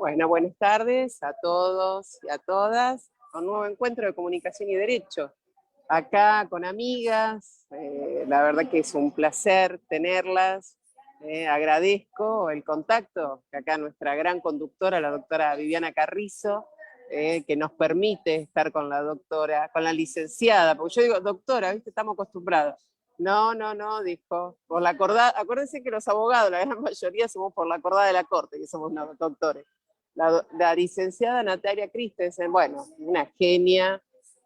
Bueno, buenas tardes a todos y a todas. Un nuevo encuentro de comunicación y derecho. Acá con amigas, la verdad que es un placer tenerlas. Agradezco el contacto que acá nuestra gran conductora, la doctora Viviana Carrizo, que nos permite estar con la doctora, con la licenciada, porque yo digo, doctora, ¿viste? Estamos acostumbrados. No, dijo, por la acordada, acuérdense que los abogados, la gran mayoría somos por la acordada de la corte, que somos doctores. La licenciada Natalia Christensen, bueno, una genia,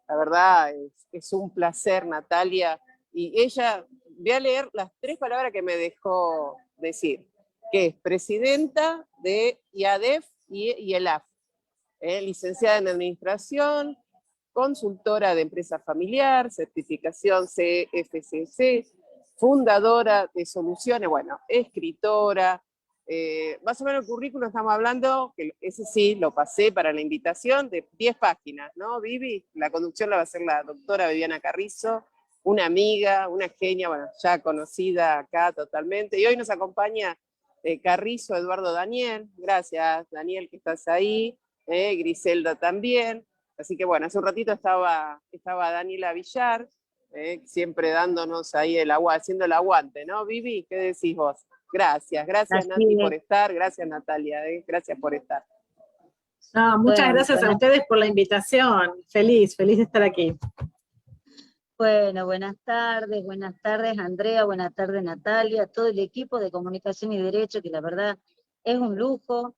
la verdad es un placer, Natalia, y ella, voy a leer las 3 palabras que me dejó decir, que es presidenta de IADEF y ELAF, licenciada en administración, consultora de empresa familiar, certificación CFCC, fundadora de soluciones, bueno, escritora, más o menos el currículum estamos hablando, que ese sí lo pasé para la invitación, de 10 páginas, ¿no, Vivi? La conducción la va a hacer la doctora Viviana Carrizo, una amiga, una genia, bueno, ya conocida acá totalmente, y hoy nos acompaña Carrizo Eduardo Daniel, gracias Daniel que estás ahí, Griselda también, así que bueno, hace un ratito estaba Daniela Villar, siempre dándonos ahí el agua, haciendo el aguante, ¿no, Vivi? ¿Qué decís vos? Gracias Nati por estar, gracias Natalia, gracias por estar. No, muchas gracias a ustedes por la invitación, feliz de estar aquí. Bueno, buenas tardes Andrea, buenas tardes Natalia, todo el equipo de Comunicación y Derecho, que la verdad es un lujo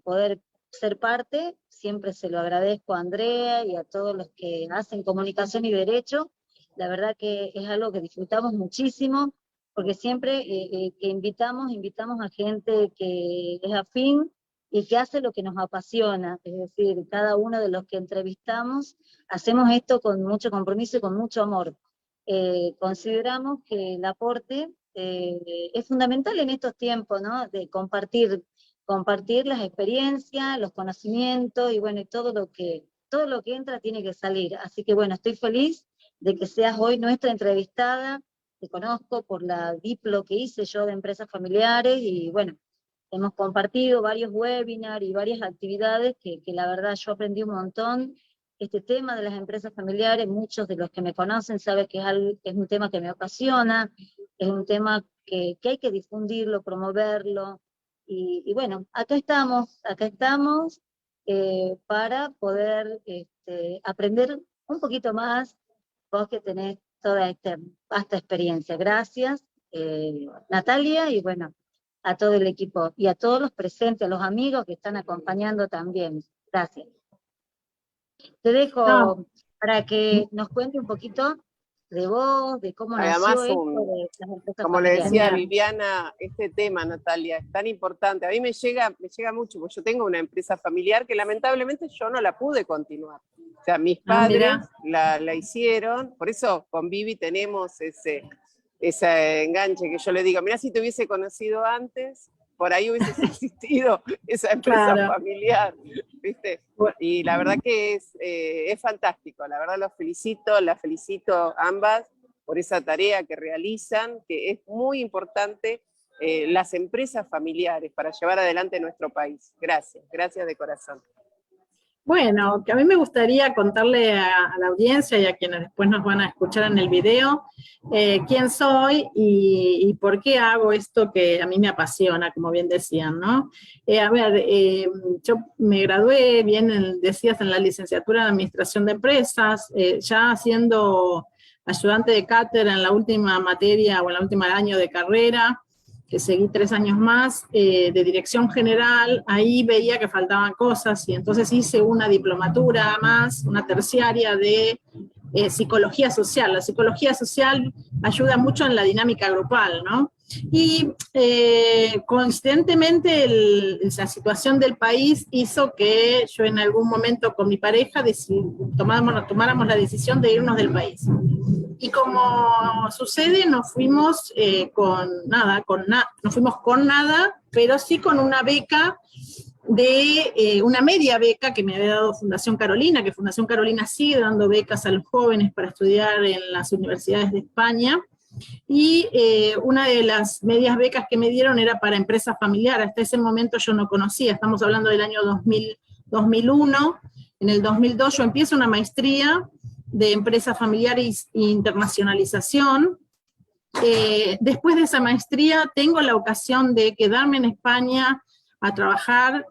poder ser parte, siempre se lo agradezco a Andrea y a todos los que hacen Comunicación y Derecho, la verdad que es algo que disfrutamos muchísimo, porque siempre que invitamos a gente que es afín y que hace lo que nos apasiona, es decir, cada uno de los que entrevistamos hacemos esto con mucho compromiso y con mucho amor. Consideramos que el aporte es fundamental en estos tiempos, ¿no? De compartir las experiencias, los conocimientos, y bueno, y todo lo que entra tiene que salir. Así que bueno, estoy feliz de que seas hoy nuestra entrevistada. Te conozco por la diplo que hice yo de empresas familiares, y bueno, hemos compartido varios webinars y varias actividades que la verdad yo aprendí un montón. Este tema de las empresas familiares, muchos de los que me conocen saben que es un tema que me apasiona, es un tema que hay que difundirlo, promoverlo, y bueno, acá estamos para poder aprender un poquito más, vos que tenés toda esta vasta experiencia. Gracias, Natalia, y bueno, a todo el equipo, y a todos los presentes, a los amigos que están acompañando también. Gracias. Te dejo para que nos cuente un poquito de vos, de cómo nació esto de las empresas como le familiares. decía Viviana, este tema, Natalia, es tan importante. A mí me llega mucho, porque yo tengo una empresa familiar que lamentablemente yo no la pude continuar. O sea, mis padres la hicieron, por eso con Vivi tenemos ese enganche que yo le digo, mirá, si te hubiese conocido antes, por ahí hubiese existido esa empresa familiar, ¿viste? Y la verdad que es fantástico, la verdad las felicito ambas por esa tarea que realizan, que es muy importante, las empresas familiares para llevar adelante nuestro país. Gracias de corazón. Bueno, que a mí me gustaría contarle a la audiencia y a quienes después nos van a escuchar en el video, quién soy y por qué hago esto que a mí me apasiona, como bien decían, ¿no? Yo me gradué, bien decías, en la licenciatura en Administración de Empresas, ya siendo ayudante de cátedra en la última materia o en el último año de carrera, que seguí 3 años más, de dirección general, ahí veía que faltaban cosas, y entonces hice una diplomatura más, una terciaria de psicología social. La psicología social ayuda mucho en la dinámica grupal, ¿no? Y coincidentemente la situación del país hizo que yo en algún momento con mi pareja tomáramos la decisión de irnos del país. Y como sucede, nos fuimos con nada, pero sí con una beca una media beca que me había dado Fundación Carolina, que Fundación Carolina sigue dando becas a los jóvenes para estudiar en las universidades de España, y una de las medias becas que me dieron era para empresa familiar. Hasta ese momento yo no conocía, estamos hablando del año 2001, en el 2002 yo empiezo una maestría de empresa familiar e internacionalización. Después de esa maestría tengo la ocasión de quedarme en España a trabajar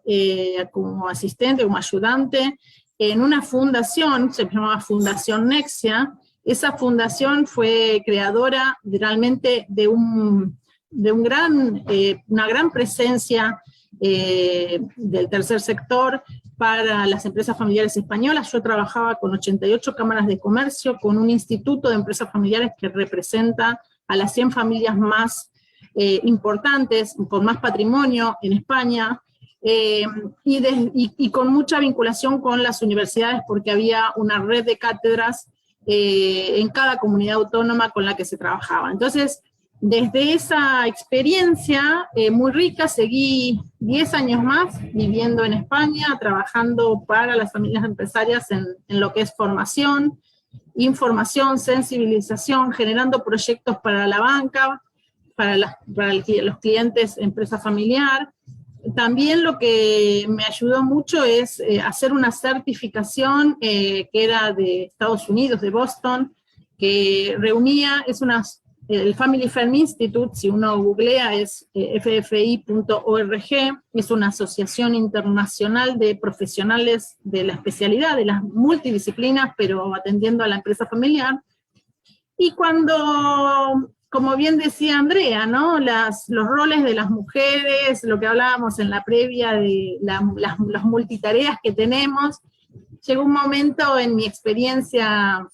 como asistente, como ayudante, en una fundación, se llamaba Fundación Nexia. Esa fundación fue creadora realmente de una gran presencia del tercer sector para las empresas familiares españolas. Yo trabajaba con 88 cámaras de comercio, con un instituto de empresas familiares que representa a las 100 familias más importantes, con más patrimonio en España, y con mucha vinculación con las universidades, porque había una red de cátedras en cada comunidad autónoma con la que se trabajaba. Entonces, desde esa experiencia muy rica, seguí 10 años más viviendo en España, trabajando para las familias empresarias en lo que es formación, información, sensibilización, generando proyectos para la banca, para los clientes empresa familiar. También lo que me ayudó mucho es hacer una certificación que era de Estados Unidos, de Boston, que reunía, el Family Firm Institute, si uno googlea, es ffi.org, es una asociación internacional de profesionales de la especialidad, de las multidisciplinas, pero atendiendo a la empresa familiar. Y cuando, como bien decía Andrea, ¿no? Los roles de las mujeres, lo que hablábamos en la previa de las multitareas que tenemos, llegó un momento en mi experiencia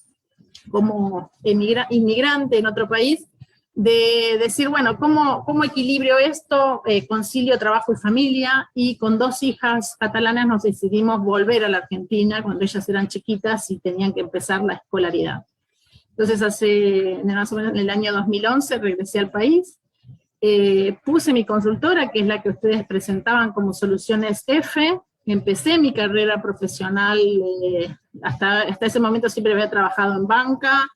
como inmigrante en otro país, de decir, bueno, ¿cómo equilibrio esto? Concilio trabajo y familia, y con 2 hijas catalanas nos decidimos volver a la Argentina cuando ellas eran chiquitas y tenían que empezar la escolaridad. Entonces más o menos en el año 2011 regresé al país, puse mi consultora, que es la que ustedes presentaban como Soluciones F. Empecé mi carrera profesional, hasta ese momento siempre había trabajado en banca,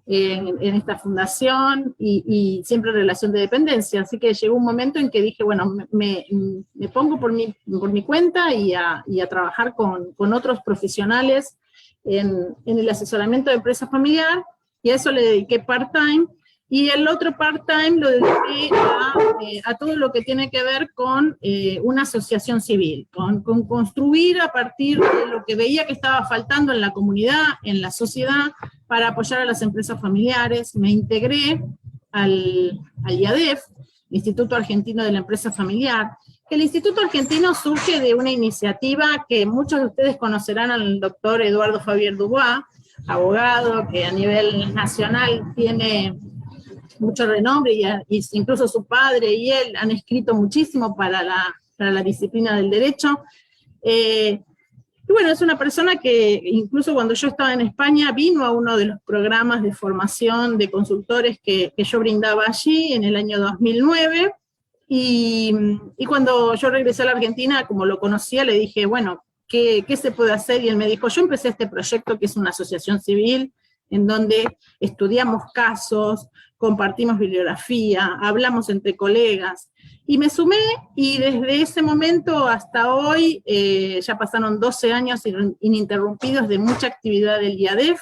en esta fundación, y siempre en relación de dependencia, así que llegó un momento en que dije, bueno, me pongo por mi cuenta y a trabajar con otros profesionales en el asesoramiento de empresa familiar, y a eso le dediqué part-time, y el otro part-time lo dediqué a todo lo que tiene que ver con una asociación civil, con construir a partir de lo que veía que estaba faltando en la comunidad, en la sociedad, para apoyar a las empresas familiares. Me integré al IADEF, Instituto Argentino de la Empresa Familiar. El Instituto Argentino surge de una iniciativa que muchos de ustedes conocerán al doctor Eduardo Fabier Dubois, abogado que a nivel nacional tiene mucho renombre, y incluso su padre y él han escrito muchísimo para la disciplina del derecho. Y bueno, es una persona que incluso cuando yo estaba en España vino a uno de los programas de formación de consultores que yo brindaba allí en el año 2009, y cuando yo regresé a la Argentina, como lo conocía, le dije, bueno, ¿qué se puede hacer? Y él me dijo, yo empecé este proyecto que es una asociación civil, en donde estudiamos casos, compartimos bibliografía, hablamos entre colegas, y me sumé, y desde ese momento hasta hoy, ya pasaron 12 años ininterrumpidos de mucha actividad del IADEF.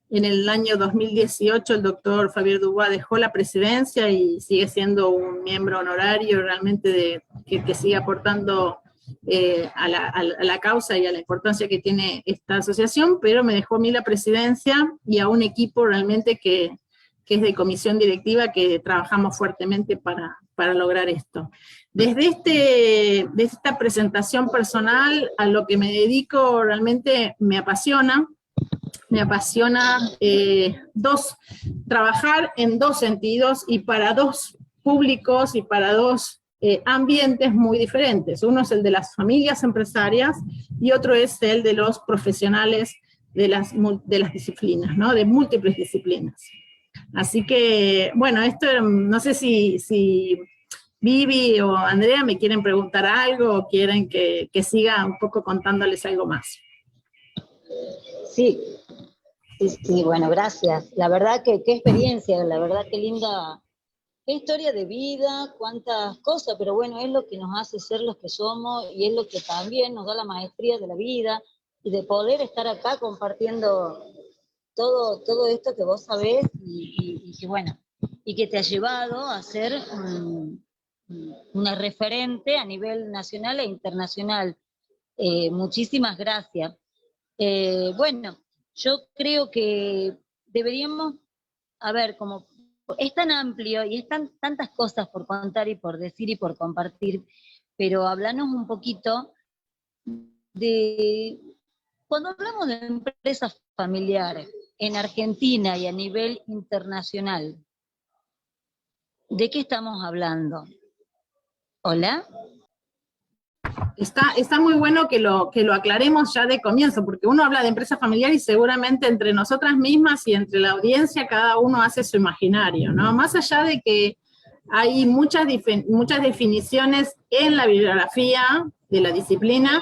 En el año 2018 el doctor Fabier Dubois dejó la presidencia y sigue siendo un miembro honorario realmente que sigue aportando a la causa y a la importancia que tiene esta asociación, pero me dejó a mí la presidencia y a un equipo realmente que es de comisión directiva, que trabajamos fuertemente para lograr esto. Desde esta presentación personal a lo que me dedico, realmente me apasiona trabajar en 2 sentidos y para 2 públicos y para 2 ambientes muy diferentes. Uno es el de las familias empresarias y otro es el de los profesionales de las disciplinas, ¿no? De múltiples disciplinas. Así que, bueno, esto no sé si Vivi o Andrea me quieren preguntar algo o quieren que siga un poco contándoles algo más. Sí. Sí, sí, bueno, gracias. La verdad que qué experiencia, la verdad qué linda, qué historia de vida, cuántas cosas, pero bueno, es lo que nos hace ser los que somos y es lo que también nos da la maestría de la vida y de poder estar acá compartiendo todo esto que vos sabés y que bueno, y que te ha llevado a ser una referente a nivel nacional e internacional. Muchísimas gracias. Bueno, yo creo que deberíamos, a ver, como es tan amplio y están tantas cosas por contar y por decir y por compartir, pero hablarnos un poquito de, cuando hablamos de empresas familiares en Argentina y a nivel internacional, ¿de qué estamos hablando? ¿Hola? Está muy bueno que lo aclaremos ya de comienzo, porque uno habla de empresa familiar y seguramente entre nosotras mismas y entre la audiencia cada uno hace su imaginario, ¿no? Más allá de que hay muchas definiciones en la bibliografía de la disciplina,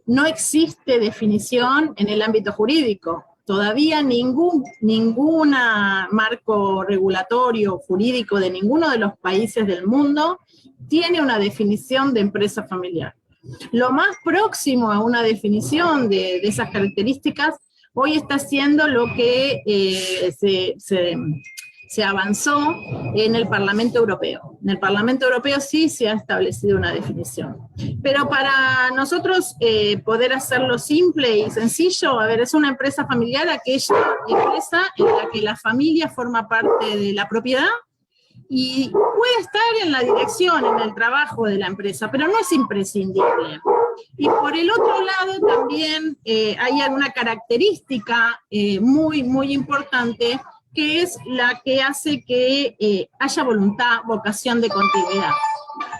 no existe definición en el ámbito jurídico. Todavía ningún marco regulatorio jurídico de ninguno de los países del mundo tiene una definición de empresa familiar. Lo más próximo a una definición de esas características hoy está siendo lo que se avanzó en el Parlamento Europeo. En el Parlamento Europeo sí se ha establecido una definición. Pero para nosotros poder hacerlo simple y sencillo, a ver, es una empresa familiar aquella empresa en la que la familia forma parte de la propiedad y puede estar en la dirección, en el trabajo de la empresa, pero no es imprescindible. Y por el otro lado también hay alguna característica muy, muy importante, que es la que hace que haya voluntad, vocación de continuidad.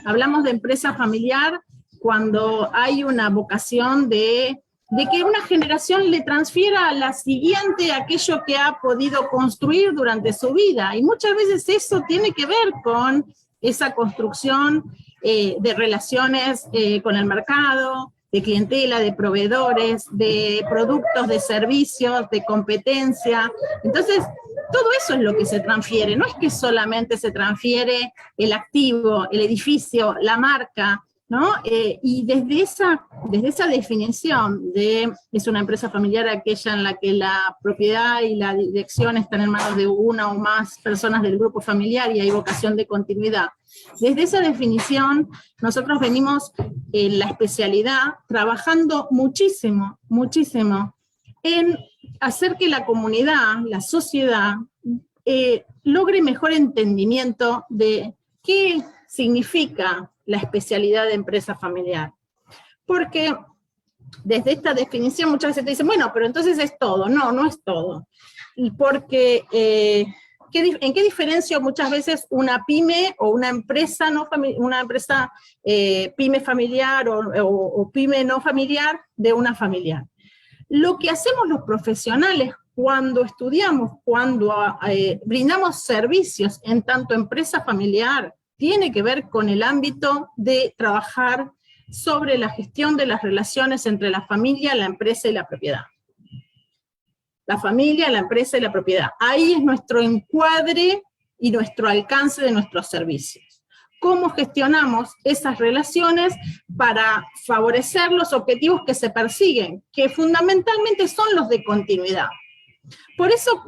Hablamos de empresa familiar cuando hay una vocación de que una generación le transfiera a la siguiente aquello que ha podido construir durante su vida. Y muchas veces eso tiene que ver con esa construcción de relaciones con el mercado, de clientela, de proveedores, de productos, de servicios, de competencia. Entonces, todo eso es lo que se transfiere. No es que solamente se transfiere el activo, el edificio, la marca, ¿no? Y desde esa definición de es una empresa familiar aquella en la que la propiedad y la dirección están en manos de una o más personas del grupo familiar y hay vocación de continuidad. Desde esa definición nosotros venimos en la especialidad trabajando muchísimo, muchísimo en hacer que la comunidad, la sociedad, logre mejor entendimiento de qué significa la especialidad de empresa familiar. Porque desde esta definición muchas veces te dicen, bueno, pero entonces es todo. No, no es todo. Porque, ¿en qué diferencio muchas veces una pyme o una empresa, pyme familiar o pyme no familiar de una familiar? Lo que hacemos los profesionales cuando estudiamos, cuando brindamos servicios en tanto empresa familiar, tiene que ver con el ámbito de trabajar sobre la gestión de las relaciones entre la familia, la empresa y la propiedad. La familia, la empresa y la propiedad. Ahí es nuestro encuadre y nuestro alcance de nuestros servicios. ¿Cómo gestionamos esas relaciones para favorecer los objetivos que se persiguen? Que fundamentalmente son los de continuidad. Por eso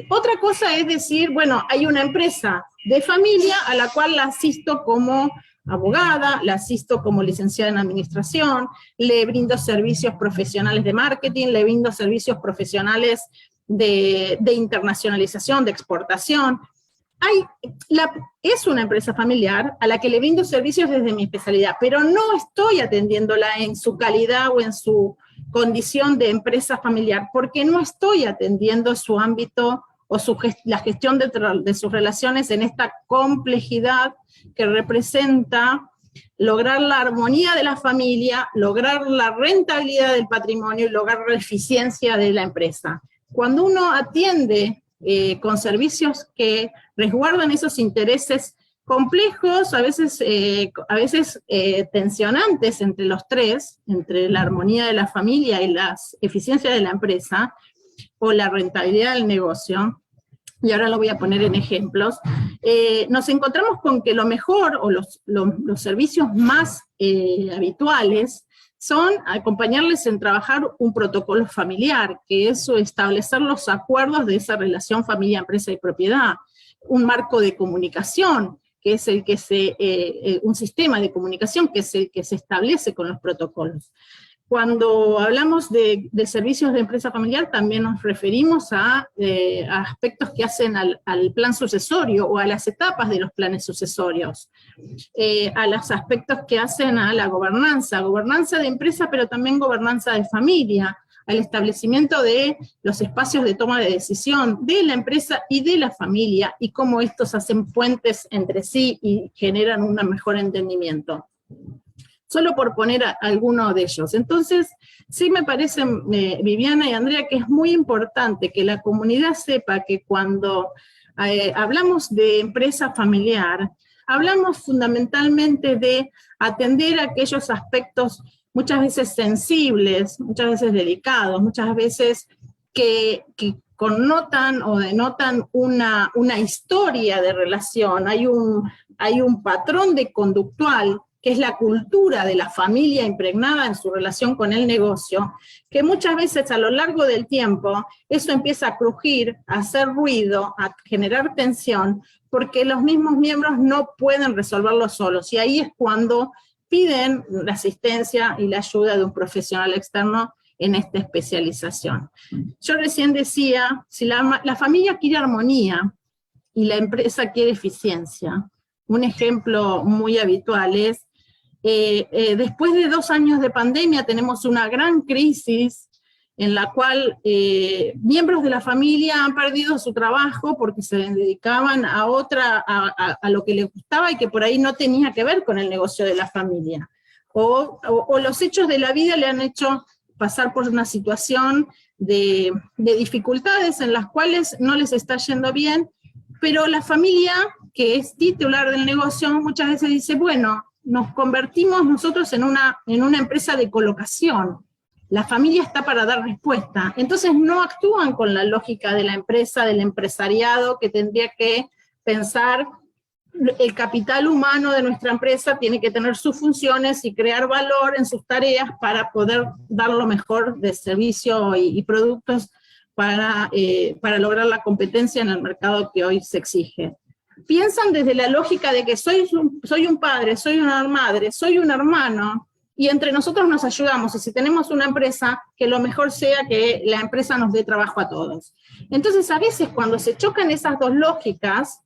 otra cosa es decir, bueno, hay una empresa de familia a la cual la asisto como abogada, la asisto como licenciada en administración, le brindo servicios profesionales de marketing, le brindo servicios profesionales de internacionalización, de exportación. Es una empresa familiar a la que le brindo servicios desde mi especialidad, pero no estoy atendiéndola en su calidad o en su condición de empresa familiar, porque no estoy atendiendo su ámbito o la gestión de sus relaciones en esta complejidad que representa lograr la armonía de la familia, lograr la rentabilidad del patrimonio y lograr la eficiencia de la empresa. Cuando uno atiende con servicios que resguardan esos intereses complejos, a veces tensionantes entre los tres, entre la armonía de la familia y la eficiencia de la empresa, o la rentabilidad del negocio, y ahora lo voy a poner en ejemplos, nos encontramos con que lo mejor, o los servicios más habituales, son acompañarles en trabajar un protocolo familiar, que es establecer los acuerdos de esa relación familia, empresa y propiedad, un marco de comunicación, que es el que un sistema de comunicación que es el que se establece con los protocolos. Cuando hablamos de servicios de empresa familiar, también nos referimos a aspectos que hacen al plan sucesorio o a las etapas de los planes sucesorios, a los aspectos que hacen a la gobernanza de empresa, pero también gobernanza de familia, al establecimiento de los espacios de toma de decisión de la empresa y de la familia, y cómo estos hacen puentes entre sí y generan un mejor entendimiento. Solo por poner alguno de ellos. Entonces, sí me parece, Viviana y Andrea, que es muy importante que la comunidad sepa que cuando hablamos de empresa familiar, hablamos fundamentalmente de atender aquellos aspectos muchas veces sensibles, muchas veces delicados, muchas veces que connotan o denotan una historia de relación, hay un patrón de conductual, que es la cultura de la familia impregnada en su relación con el negocio, que muchas veces a lo largo del tiempo eso empieza a crujir, a hacer ruido, a generar tensión, porque los mismos miembros no pueden resolverlo solos, y ahí es cuando piden la asistencia y la ayuda de un profesional externo en esta especialización. Yo recién decía, si la familia quiere armonía y la empresa quiere eficiencia, un ejemplo muy habitual es, después de 2 años de pandemia tenemos una gran crisis en la cual miembros de la familia han perdido su trabajo porque se dedicaban a lo que les gustaba y que por ahí no tenía que ver con el negocio de la familia. O los hechos de la vida le han hecho pasar por una situación de dificultades en las cuales no les está yendo bien, pero la familia, que es titular del negocio, muchas veces dice, bueno, nos convertimos nosotros en una empresa de colocación. La familia está para dar respuesta. Entonces no actúan con la lógica de la empresa, del empresariado, que tendría que pensar el capital humano de nuestra empresa tiene que tener sus funciones y crear valor en sus tareas para poder dar lo mejor de servicio y productos para lograr la competencia en el mercado que hoy se exige. Piensan desde la lógica de que soy un padre, soy una madre, soy un hermano, y entre nosotros nos ayudamos, y si tenemos una empresa, que lo mejor sea que la empresa nos dé trabajo a todos. Entonces, a veces cuando se chocan esas dos lógicas,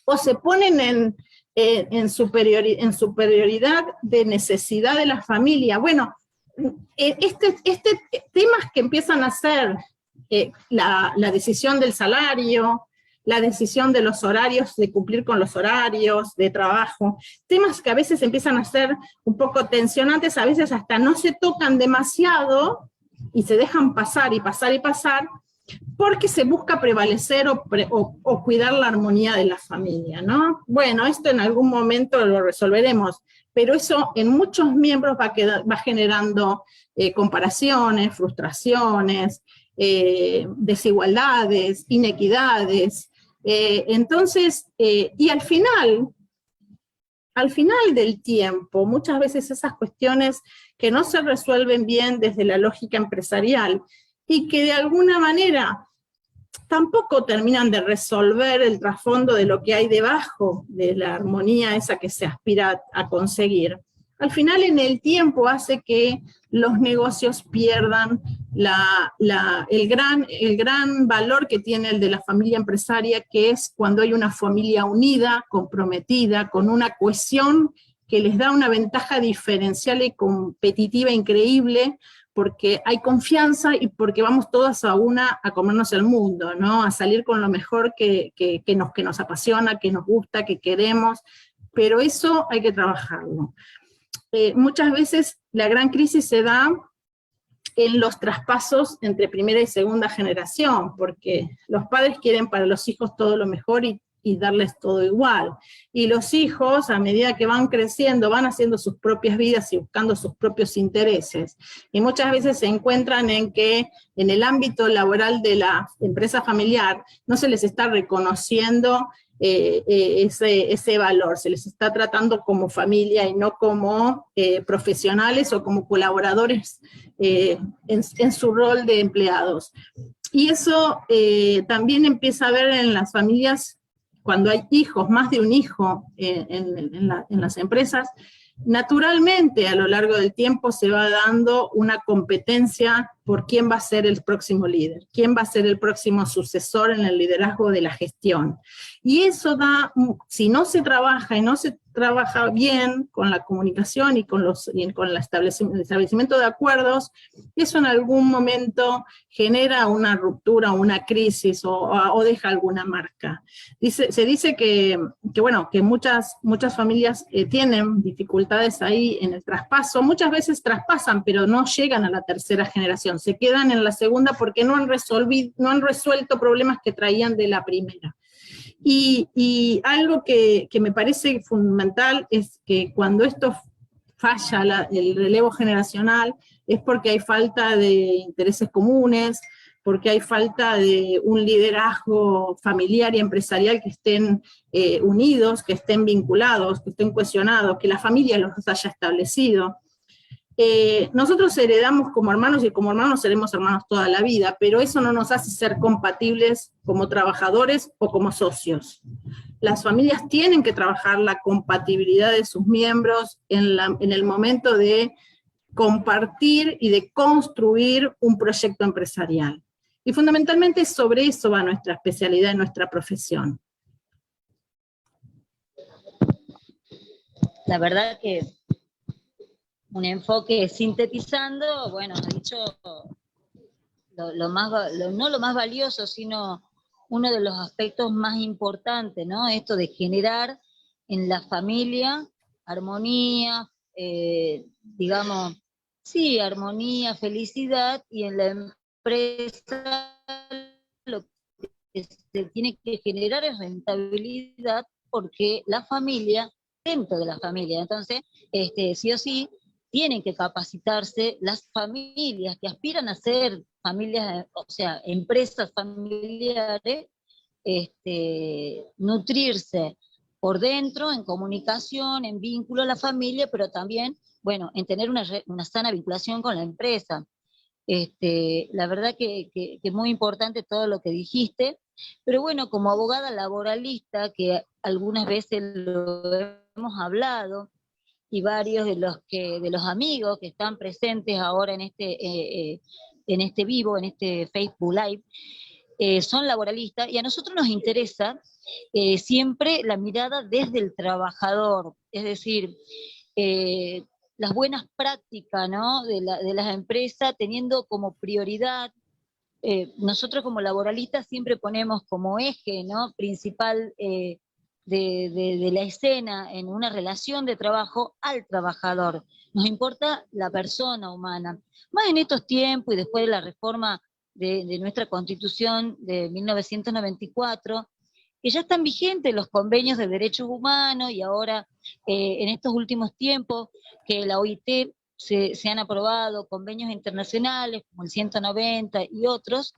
o se ponen en superioridad de necesidad de la familia, bueno, temas que empiezan a ser la decisión del salario, la decisión de los horarios, de cumplir con los horarios de trabajo, temas que a veces empiezan a ser un poco tensionantes, a veces hasta no se tocan demasiado y se dejan pasar y pasar y pasar, porque se busca prevalecer o cuidar la armonía de la familia, ¿no? Bueno, esto en algún momento lo resolveremos, pero eso en muchos miembros va generando comparaciones, frustraciones, desigualdades, inequidades. Entonces, y al final del tiempo, muchas veces esas cuestiones que no se resuelven bien desde la lógica empresarial y que de alguna manera tampoco terminan de resolver el trasfondo de lo que hay debajo de la armonía esa que se aspira a conseguir, al final en el tiempo hace que los negocios pierdan el gran valor que tiene el de la familia empresaria, que es cuando hay una familia unida, comprometida, con una cohesión que les da una ventaja diferencial y competitiva increíble, porque hay confianza y porque vamos todas a comernos el mundo, ¿no? A salir con lo mejor que nos apasiona, que nos gusta, que queremos, pero eso hay que trabajarlo. Muchas veces la gran crisis se da en los traspasos entre primera y segunda generación, porque los padres quieren para los hijos todo lo mejor y y darles todo igual. Y los hijos, a medida que van creciendo, van haciendo sus propias vidas y buscando sus propios intereses. Y muchas veces se encuentran en que en el ámbito laboral de la empresa familiar no se les está reconociendo ese valor, se les está tratando como familia y no como profesionales o como colaboradores en su rol de empleados. Y eso también empieza a ver en las familias, cuando hay hijos, más de un hijo en las empresas, naturalmente a lo largo del tiempo se va dando una competencia por quién va a ser el próximo líder, quién va a ser el próximo sucesor en el liderazgo de la gestión. Y eso da, si no se trabaja y no se trabaja bien con la comunicación y con el establecimiento de acuerdos, eso en algún momento genera una ruptura, una crisis o deja alguna marca. Se dice que muchas familias tienen dificultades ahí en el traspaso, muchas veces traspasan, pero no llegan a la tercera generación, se quedan en la segunda porque no han resuelto problemas que traían de la primera. Y algo que me parece fundamental es que cuando esto falla, el relevo generacional, es porque hay falta de intereses comunes, porque hay falta de un liderazgo familiar y empresarial que estén unidos, que estén vinculados, que estén cohesionados, que la familia los haya establecido. Nosotros heredamos como hermanos y como hermanos seremos hermanos toda la vida, pero eso no nos hace ser compatibles como trabajadores o como socios. Las familias tienen que trabajar la compatibilidad de sus miembros en el momento de compartir y de construir un proyecto empresarial. Y fundamentalmente sobre eso va nuestra especialidad y nuestra profesión. La verdad que un enfoque sintetizando, bueno, ha dicho no lo más valioso, sino uno de los aspectos más importantes, ¿no? Esto de generar en la familia armonía, digamos, sí, armonía, felicidad, y en la empresa lo que se tiene que generar es rentabilidad, porque la familia, dentro de la familia, entonces, sí o sí, tienen que capacitarse las familias que aspiran a ser familias, o sea, empresas familiares, nutrirse por dentro, en comunicación, en vínculo a la familia, pero también, bueno, en tener una sana vinculación con la empresa. La verdad que es muy importante todo lo que dijiste, pero bueno, como abogada laboralista, que algunas veces lo hemos hablado, y varios de los amigos que están presentes ahora en este vivo, en este Facebook Live, son laboralistas, y a nosotros nos interesa siempre la mirada desde el trabajador, es decir, las buenas prácticas, ¿no?, de las empresas, teniendo como prioridad, nosotros como laboralistas siempre ponemos como eje, ¿no?, principal de la escena en una relación de trabajo al trabajador. Nos importa la persona humana. Más en estos tiempos y después de la reforma de nuestra Constitución de 1994, que ya están vigentes los convenios de derechos humanos, y ahora en estos últimos tiempos que la OIT se han aprobado convenios internacionales como el 190 y otros,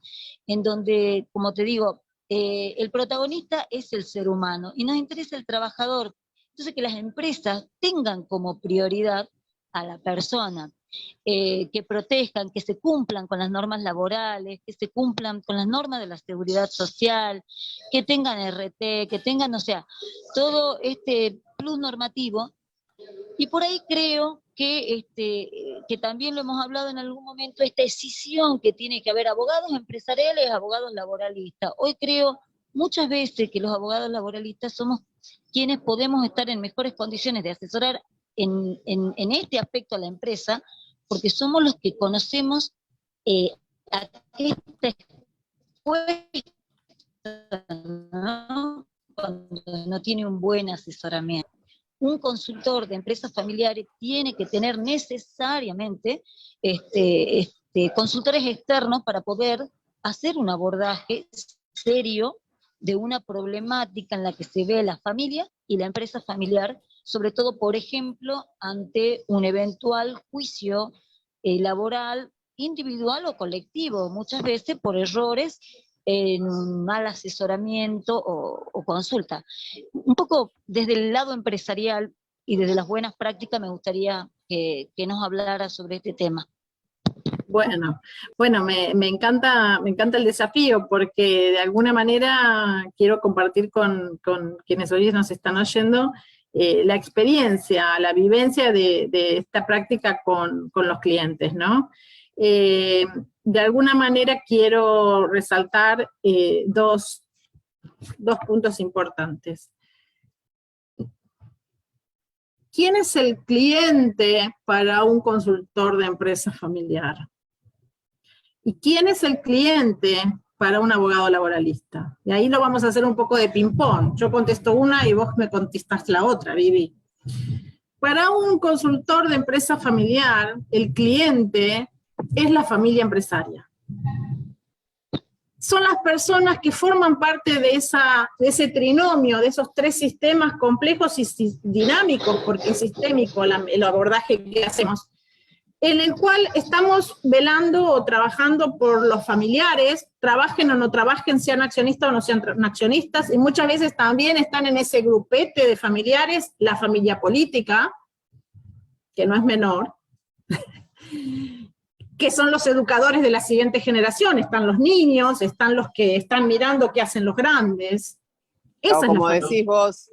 en donde, como te digo, el protagonista es el ser humano y nos interesa el trabajador. Entonces, que las empresas tengan como prioridad a la persona, que protejan, que se cumplan con las normas laborales, que se cumplan con las normas de la seguridad social, que tengan RT, que tengan, o sea, todo este plus normativo. Y por ahí creo que también lo hemos hablado en algún momento, esta decisión que tiene que haber abogados empresariales, abogados laboralistas. Hoy creo muchas veces que los abogados laboralistas somos quienes podemos estar en mejores condiciones de asesorar en este aspecto a la empresa, porque somos los que conocemos a qué está expuesta, ¿no?, cuando no tiene un buen asesoramiento. Un consultor de empresas familiares tiene que tener necesariamente consultores externos para poder hacer un abordaje serio de una problemática en la que se ve la familia y la empresa familiar, sobre todo, por ejemplo, ante un eventual juicio laboral individual o colectivo, muchas veces por errores en un mal asesoramiento o consulta. Un poco desde el lado empresarial y desde las buenas prácticas me gustaría que nos hablara sobre este tema. Bueno, me encanta el desafío porque de alguna manera quiero compartir con quienes hoy nos están oyendo la experiencia, la vivencia de esta práctica con los clientes, ¿no? De alguna manera quiero resaltar dos puntos importantes. ¿Quién es el cliente para un consultor de empresa familiar? ¿Y quién es el cliente para un abogado laboralista? Y ahí lo vamos a hacer un poco de ping-pong. Yo contesto una y vos me contestás la otra, Vivi. Para un consultor de empresa familiar, el cliente es la familia empresaria. Son las personas que forman parte de ese trinomio, de esos tres sistemas complejos y dinámicos, porque es sistémico el abordaje que hacemos, en el cual estamos velando o trabajando por los familiares, trabajen o no trabajen, sean accionistas o no sean accionistas, y muchas veces también están en ese grupete de familiares, la familia política, que no es menor, que son los educadores de la siguiente generación, están los niños, están los que están mirando qué hacen los grandes. O como decís vos,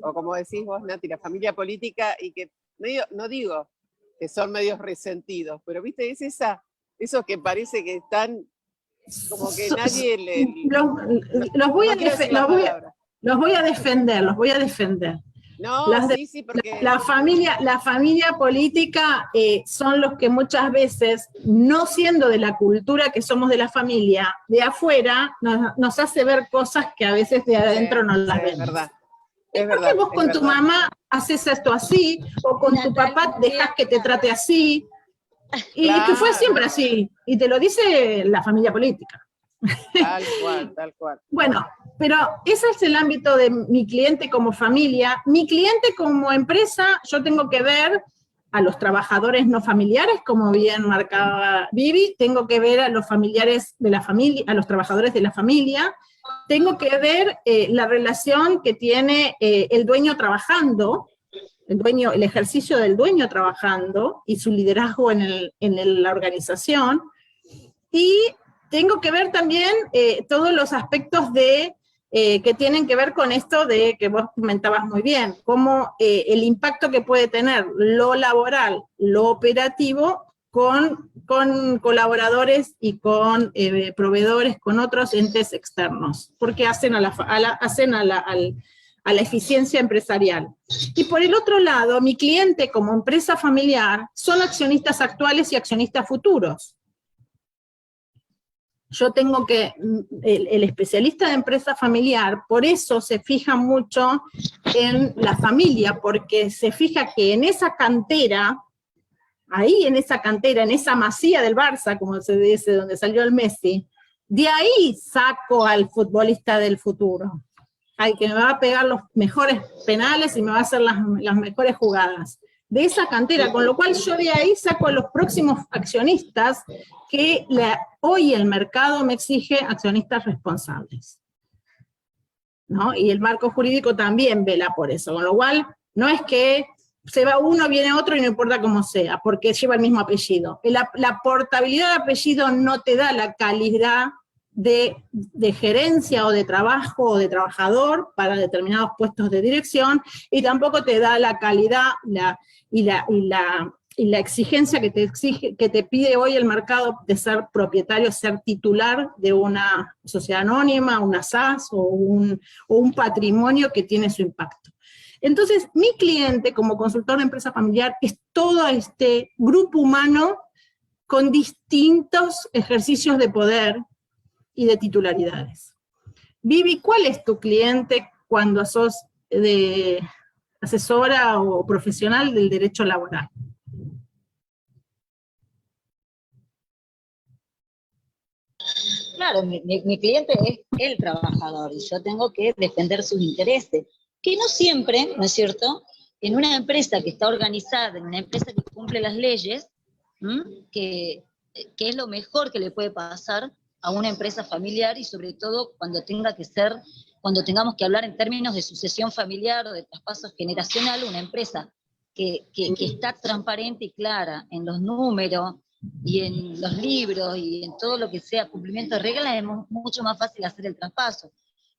Nati, la familia política, y que no digo que son medios resentidos, pero viste, es esos que parece que están como que nadie le... Los voy a defender. No, sí, porque... La familia política son los que muchas veces, no siendo de la cultura que somos de la familia, de afuera, nos hace ver cosas que a veces de adentro no las vemos. Es verdad. ¿Por qué vos con tu mamá haces esto así? O con tu papá dejas que te trate así. Y claro, que fue siempre así. Y te lo dice la familia política. Tal cual. Bueno, pero ese es el ámbito de mi cliente como familia. Mi cliente como empresa, yo tengo que ver a los trabajadores no familiares, como bien marcaba Vivi, tengo que ver a los familiares de la familia, a los trabajadores de la familia, tengo que ver la relación que tiene el dueño trabajando, el ejercicio del dueño trabajando y su liderazgo en la organización, y tengo que ver también todos los aspectos que tienen que ver con esto de que vos comentabas muy bien, cómo el impacto que puede tener lo laboral, lo operativo, con colaboradores y con proveedores, con otros entes externos, porque hacen a la eficiencia empresarial. Y por el otro lado, mi cliente como empresa familiar son accionistas actuales y accionistas futuros. Yo tengo que, el especialista de empresa familiar, por eso se fija mucho en la familia, porque se fija que en esa cantera, ahí en esa cantera, en esa masía del Barça, como se dice, donde salió el Messi, de ahí saco al futbolista del futuro, al que me va a pegar los mejores penales y me va a hacer las mejores jugadas. De esa cantera, con lo cual yo de ahí saco a los próximos accionistas que hoy el mercado me exige accionistas responsables, ¿no? Y el marco jurídico también vela por eso, con lo cual no es que se va uno, viene otro y no importa cómo sea, porque lleva el mismo apellido. La portabilidad de apellido no te da la calidad de gerencia o de trabajo o de trabajador para determinados puestos de dirección, y tampoco te da la calidad y la exigencia que te pide hoy el mercado de ser propietario, ser titular de una sociedad anónima, una SAS o un patrimonio que tiene su impacto. Entonces, mi cliente como consultor de empresa familiar es todo este grupo humano con distintos ejercicios de poder y de titularidades. Vivi, ¿cuál es tu cliente cuando sos de asesora o profesional del derecho laboral? claro, mi cliente es el trabajador y yo tengo que defender sus intereses, que no siempre, ¿no es cierto?, en una empresa que está organizada, en una empresa que cumple las leyes, que es lo mejor que le puede pasar a una empresa familiar, y sobre todo cuando tengamos que hablar en términos de sucesión familiar o de traspaso generacional, una empresa que está transparente y clara en los números y en los libros y en todo lo que sea cumplimiento de reglas, es mucho más fácil hacer el traspaso.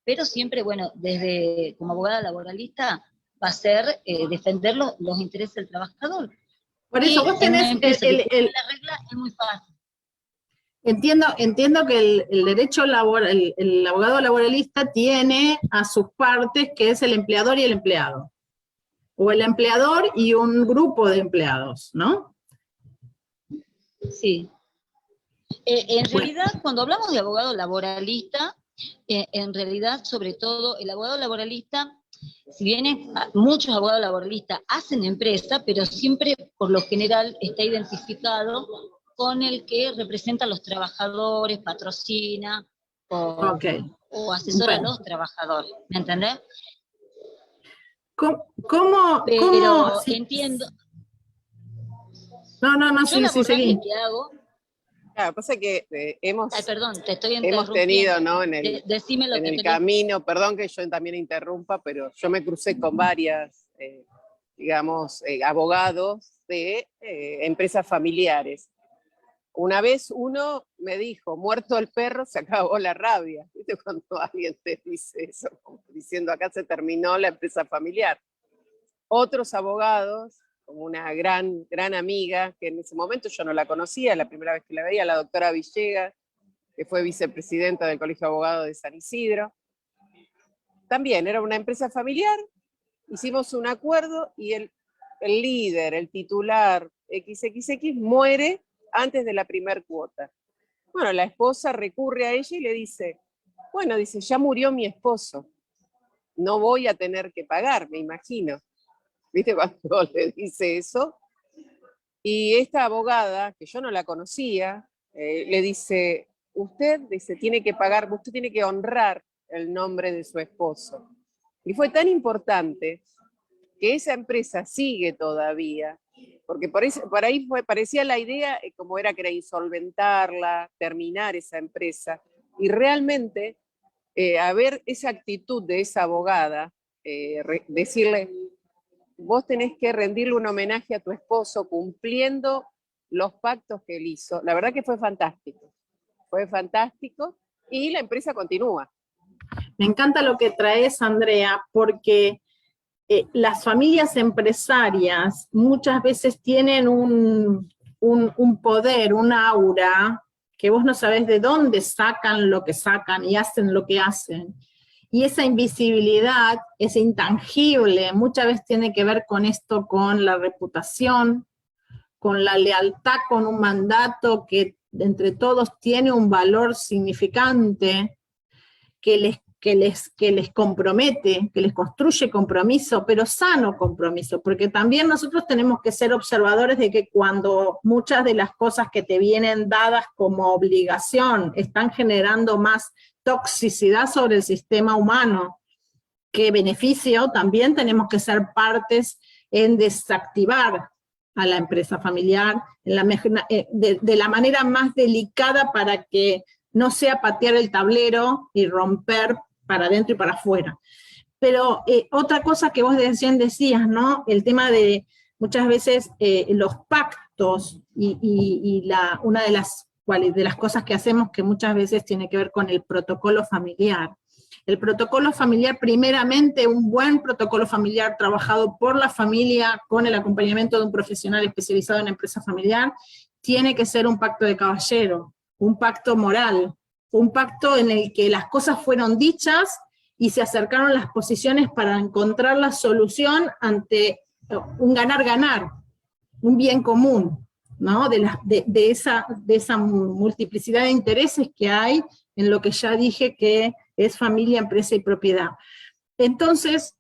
Pero siempre, bueno, desde como abogada laboralista va a ser defender los intereses del trabajador. Por eso Y vos en una tenés empresa que cumple la regla es muy fácil. Entiendo que el derecho laboral, el abogado laboralista tiene a sus partes, que es el empleador y el empleado. O el empleador y un grupo de empleados, ¿no? Sí. En realidad, cuando hablamos de abogado laboralista, en realidad, sobre todo, el abogado laboralista, si bien muchos abogados laboralistas hacen empresa, pero siempre, por lo general, está identificado con el que representa a los trabajadores, patrocina o asesora a los trabajadores, ¿me entendés? Pero entiendo. No, yo sí, seguí. que hago. Claro, pasa que hemos tenido, ¿no? En el camino, perdón que yo también interrumpa, pero yo me crucé con varias, digamos, abogados de empresas familiares. Una vez uno me dijo, muerto el perro, se acabó la rabia. ¿Viste cuando alguien te dice eso? Como diciendo, acá se terminó la empresa familiar. Otros abogados, como una gran amiga, que en ese momento yo no la conocía, la primera vez que la veía, la doctora Villegas, que fue vicepresidenta del Colegio de Abogados de San Isidro. También era una empresa familiar, hicimos un acuerdo y el líder, el titular XXX, muere antes de la primer cuota. Bueno, la esposa recurre a ella y le dice, bueno, dice, ya murió mi esposo, no voy a tener que pagar, me imagino. ¿Viste cuando le dice eso? Y esta abogada, que yo no la conocía, le dice, usted dice, tiene que pagar, usted tiene que honrar el nombre de su esposo. Y fue tan importante que esa empresa sigue todavía, porque por ahí parecía la idea como era que era insolventarla, terminar esa empresa, y realmente a ver esa actitud de esa abogada, decirle, vos tenés que rendirle un homenaje a tu esposo cumpliendo los pactos que él hizo. La verdad que fue fantástico y la empresa continúa. Me encanta lo que traes, Andrea, porque las familias empresarias muchas veces tienen un poder, un aura, que vos no sabés de dónde sacan lo que sacan y hacen lo que hacen. Y esa invisibilidad es intangible, muchas veces tiene que ver con esto, con la reputación, con la lealtad, con un mandato que entre todos tiene un valor significante, que les compromete, que les construye compromiso, pero sano compromiso, porque también nosotros tenemos que ser observadores de que cuando muchas de las cosas que te vienen dadas como obligación están generando más toxicidad sobre el sistema humano que beneficio, también tenemos que ser partes en desactivar a la empresa familiar de la manera más delicada para que no sea patear el tablero y romper para adentro y para afuera. Pero otra cosa que vos recién decías, ¿no? El tema de muchas veces los pactos y una de las cosas que hacemos que muchas veces tiene que ver con el protocolo familiar. El protocolo familiar, primeramente, un buen protocolo familiar trabajado por la familia con el acompañamiento de un profesional especializado en empresa familiar, tiene que ser un pacto de caballero, un pacto moral, un pacto en el que las cosas fueron dichas y se acercaron las posiciones para encontrar la solución ante un ganar-ganar, un bien común, ¿no? De esa multiplicidad de intereses que hay en lo que ya dije que es familia, empresa y propiedad. Entonces,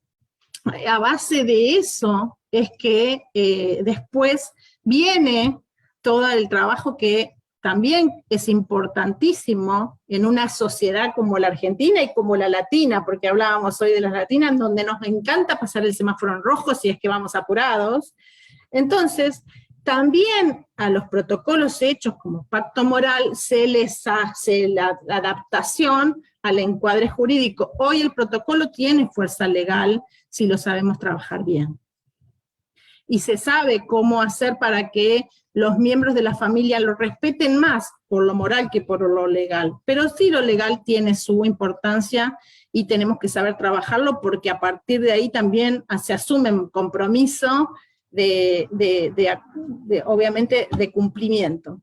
a base de eso es que después viene todo el trabajo que también es importantísimo en una sociedad como la argentina y como la latina, porque hablábamos hoy de las latinas, donde nos encanta pasar el semáforo en rojo si es que vamos apurados. Entonces, también a los protocolos hechos como pacto moral se les hace la adaptación al encuadre jurídico. Hoy el protocolo tiene fuerza legal si lo sabemos trabajar bien. Y se sabe cómo hacer para que los miembros de la familia lo respeten más por lo moral que por lo legal. Pero sí, lo legal tiene su importancia y tenemos que saber trabajarlo, porque a partir de ahí también se asume un compromiso obviamente, de cumplimiento.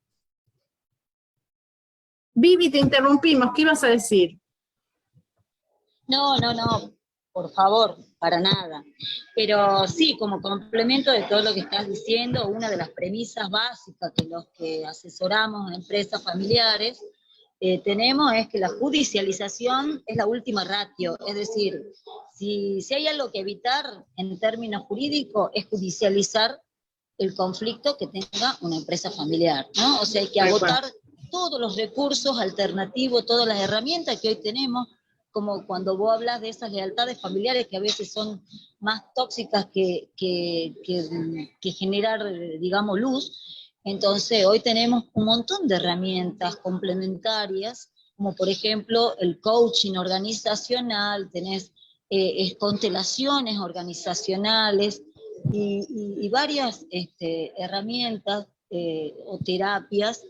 Vivi, te interrumpimos, ¿qué ibas a decir? No, por favor, para nada. Pero sí, como complemento de todo lo que estás diciendo, una de las premisas básicas que los que asesoramos a empresas familiares tenemos es que la judicialización es la última ratio, es decir, si hay algo que evitar en términos jurídicos es judicializar el conflicto que tenga una empresa familiar, ¿no? O sea, hay que agotar todos los recursos alternativos, todas las herramientas que hoy tenemos, como cuando vos hablas de esas lealtades familiares que a veces son más tóxicas que generar, digamos, luz. Entonces, hoy tenemos un montón de herramientas complementarias, como por ejemplo el coaching organizacional, tenés constelaciones organizacionales y varias herramientas o terapias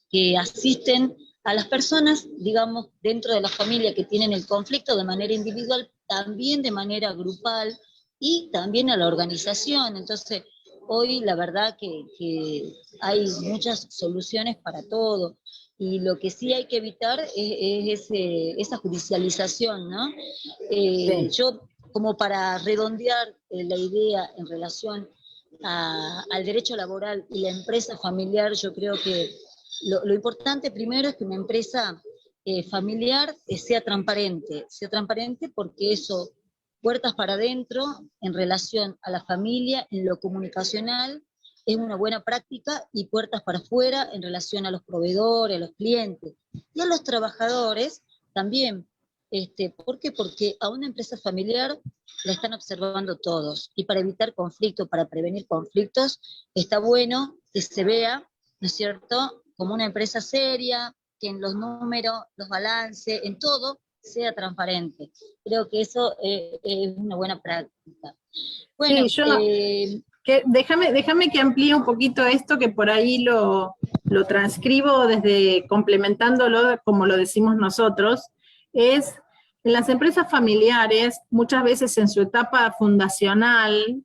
que asisten a las personas, digamos, dentro de la familia que tienen el conflicto de manera individual, también de manera grupal y también a la organización. Entonces, hoy la verdad que hay muchas soluciones para todo, y lo que sí hay que evitar es esa judicialización, ¿no? Sí. Yo, como para redondear la idea en relación al derecho laboral y la empresa familiar, yo creo que lo importante primero es que una empresa familiar sea transparente porque eso, puertas para adentro en relación a la familia, en lo comunicacional, es una buena práctica, y puertas para afuera en relación a los proveedores, a los clientes y a los trabajadores también. ¿Por qué? Porque a una empresa familiar la están observando todos, y para evitar conflictos, para prevenir conflictos, está bueno que se vea, ¿no es cierto?, como una empresa seria, que en los números, los balances, en todo, sea transparente. Creo que eso es una buena práctica. Bueno, sí, déjame que amplíe un poquito esto, que por ahí lo transcribo desde complementándolo, como lo decimos nosotros, es en las empresas familiares, muchas veces en su etapa fundacional,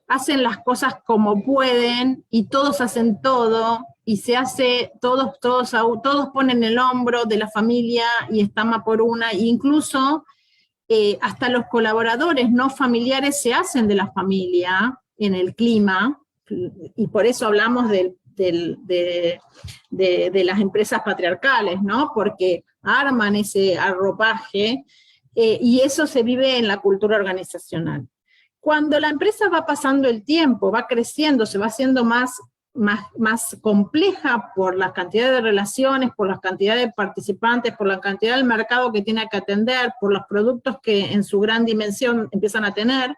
hacen las cosas como pueden, y todos hacen todo, y se hace, todos ponen el hombro de la familia y están a por una, e incluso hasta los colaboradores no familiares se hacen de la familia en el clima, y por eso hablamos de las empresas patriarcales, ¿no? Porque arman ese arropaje, y eso se vive en la cultura organizacional. Cuando la empresa va pasando el tiempo, va creciendo, se va haciendo más compleja por la cantidad de relaciones, por la cantidad de participantes, por la cantidad del mercado que tiene que atender, por los productos que en su gran dimensión empiezan a tener,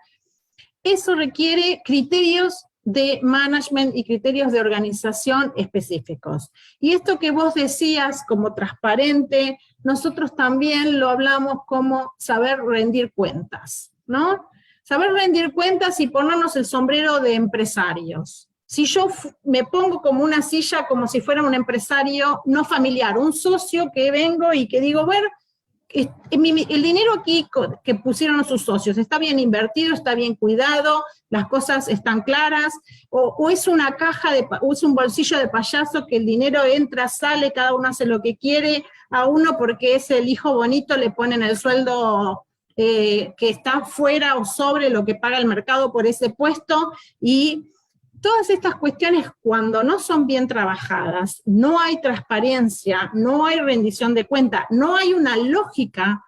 eso requiere criterios de management y criterios de organización específicos. Y esto que vos decías como transparente, nosotros también lo hablamos como saber rendir cuentas, ¿no? Saber rendir cuentas y ponernos el sombrero de empresarios. Si yo me pongo como una silla, como si fuera un empresario no familiar, un socio que vengo y que digo, bueno, el dinero aquí que pusieron sus socios, ¿está bien invertido, está bien cuidado, las cosas están claras? ¿O es una caja, o es un bolsillo de payaso que el dinero entra, sale, cada uno hace lo que quiere, a uno porque es el hijo bonito le ponen el sueldo que está fuera o sobre lo que paga el mercado por ese puesto? Y todas estas cuestiones, cuando no son bien trabajadas, no hay transparencia, no hay rendición de cuenta, no hay una lógica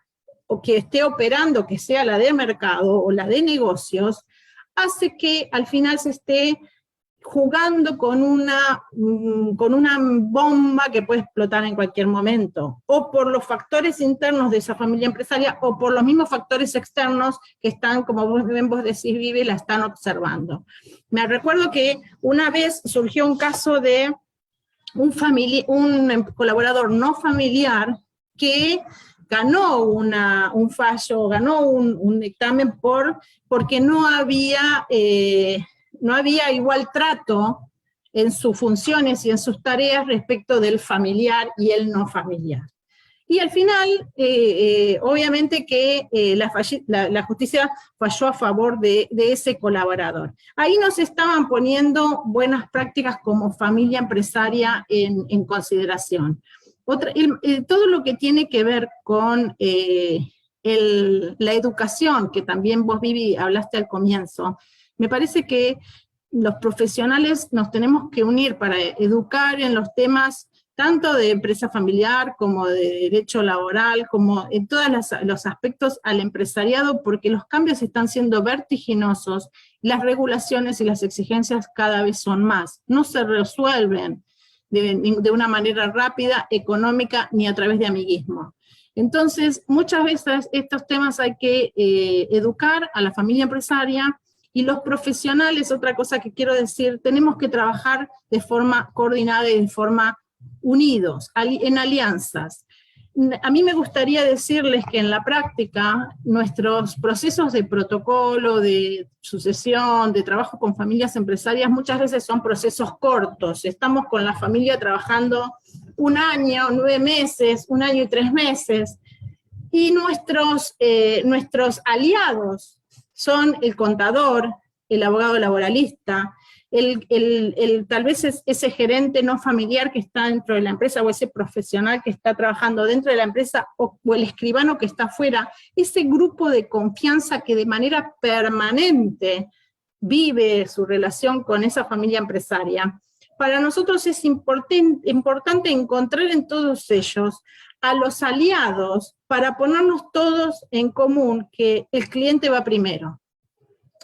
o que esté operando, que sea la de mercado o la de negocios, hace que al final se esté jugando con una bomba que puede explotar en cualquier momento, o por los factores internos de esa familia empresaria, o por los mismos factores externos que están, como vos decís, Vivi, la están observando. Me recuerdo que una vez surgió un caso de un colaborador no familiar que ganó un fallo, ganó un dictamen porque no había igual trato en sus funciones y en sus tareas respecto del familiar y el no familiar. Y al final, obviamente que la justicia falló a favor de ese colaborador. Ahí nos estaban poniendo buenas prácticas como familia empresaria en consideración. Todo lo que tiene que ver con la educación, que también vos, Vivi, hablaste al comienzo, me parece que los profesionales nos tenemos que unir para educar en los temas tanto de empresa familiar como de derecho laboral, como en todos los aspectos al empresariado, porque los cambios están siendo vertiginosos, las regulaciones y las exigencias cada vez son más, no se resuelven de una manera rápida, económica, ni a través de amiguismo. Entonces, muchas veces estos temas hay que educar a la familia empresaria, y los profesionales, otra cosa que quiero decir, tenemos que trabajar de forma coordinada y de forma unidos, en alianzas. A mí me gustaría decirles que en la práctica, nuestros procesos de protocolo, de sucesión, de trabajo con familias empresarias, muchas veces son procesos cortos. Estamos con la familia trabajando 1 año, 9 meses, 1 año y 3 meses, y nuestros aliados son el contador, el abogado laboralista, tal vez ese gerente no familiar que está dentro de la empresa, o ese profesional que está trabajando dentro de la empresa, o el escribano que está afuera, ese grupo de confianza que de manera permanente vive su relación con esa familia empresaria. Para nosotros es importante encontrar en todos ellos a los aliados para ponernos todos en común que el cliente va primero.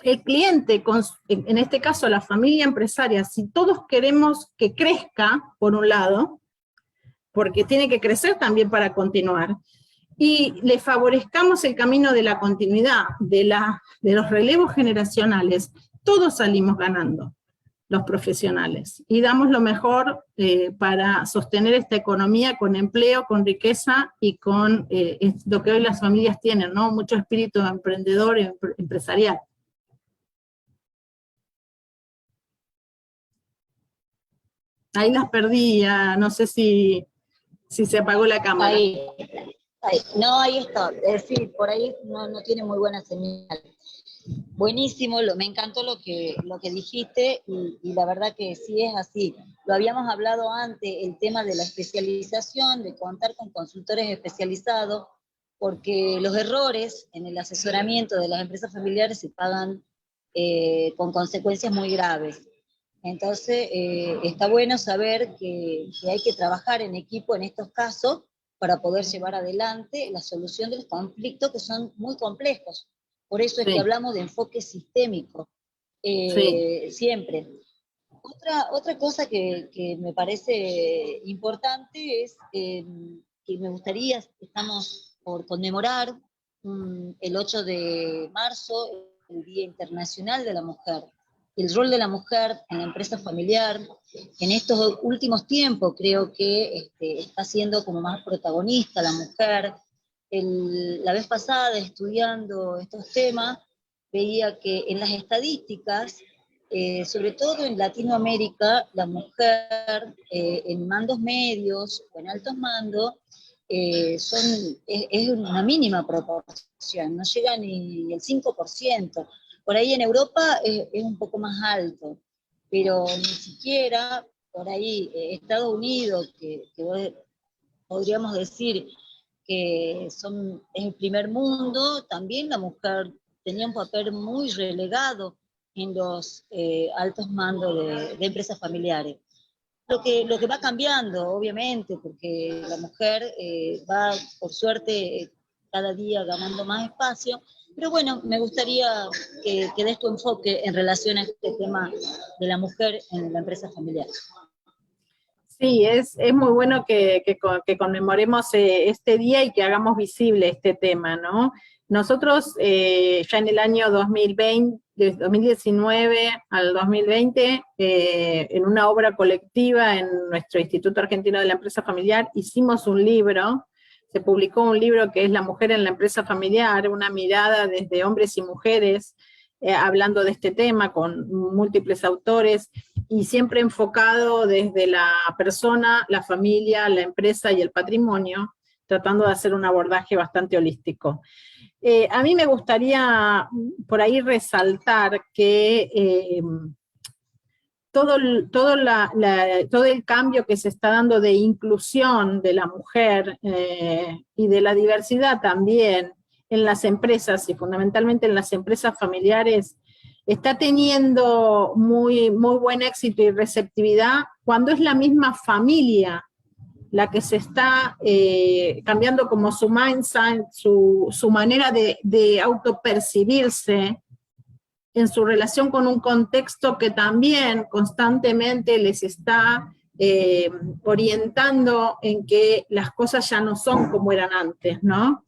El cliente, en este caso la familia empresaria, si todos queremos que crezca, por un lado, porque tiene que crecer también para continuar, y le favorezcamos el camino de la continuidad, de los relevos generacionales, todos salimos ganando, los profesionales, y damos lo mejor para sostener esta economía con empleo, con riqueza y con lo que hoy las familias tienen, ¿no? Mucho espíritu emprendedor y empresarial. Ahí las perdí, no sé si se apagó la cámara. Ahí. No, ahí está. Sí, por ahí no tiene muy buena señal. Buenísimo, me encantó lo que dijiste, y la verdad que sí es así. Lo habíamos hablado antes, el tema de la especialización, de contar con consultores especializados, porque los errores en el asesoramiento de las empresas familiares se pagan con consecuencias muy graves. Entonces, está bueno saber que hay que trabajar en equipo en estos casos para poder llevar adelante la solución de los conflictos que son muy complejos. Por eso es que hablamos de enfoque sistémico, siempre. Otra cosa que me parece importante es que me gustaría, estamos por conmemorar el 8 de marzo, el Día Internacional de la Mujer. El rol de la mujer en la empresa familiar, en estos últimos tiempos creo que está siendo como más protagonista la mujer. La vez pasada, estudiando estos temas, veía que en las estadísticas, sobre todo en Latinoamérica, la mujer en mandos medios o en altos mandos es una mínima proporción, no llega ni el 5%. Por ahí en Europa es un poco más alto, pero ni siquiera por ahí Estados Unidos, que podríamos decir que es el primer mundo, también la mujer tenía un papel muy relegado en los altos mandos de empresas familiares. Lo que va cambiando, obviamente, porque la mujer va, por suerte, cada día ganando más espacio, Pero bueno, me gustaría que des tu enfoque en relación a este tema de la mujer en la empresa familiar. Sí, es muy bueno que conmemoremos este día y que hagamos visible este tema, ¿no? Nosotros ya en el año 2020, de 2019 al 2020, en una obra colectiva en nuestro Instituto Argentino de la Empresa Familiar, hicimos un libro, se publicó un libro que es La mujer en la empresa familiar, una mirada desde hombres y mujeres, hablando de este tema con múltiples autores, y siempre enfocado desde la persona, la familia, la empresa y el patrimonio, tratando de hacer un abordaje bastante holístico. A mí me gustaría por ahí resaltar que todo el cambio que se está dando de inclusión de la mujer y de la diversidad también en las empresas, y fundamentalmente en las empresas familiares, está teniendo muy buen éxito y receptividad cuando es la misma familia la que se está cambiando como su mindset, su manera de autopercibirse en su relación con un contexto que también constantemente les está orientando en que las cosas ya no son como eran antes, ¿no?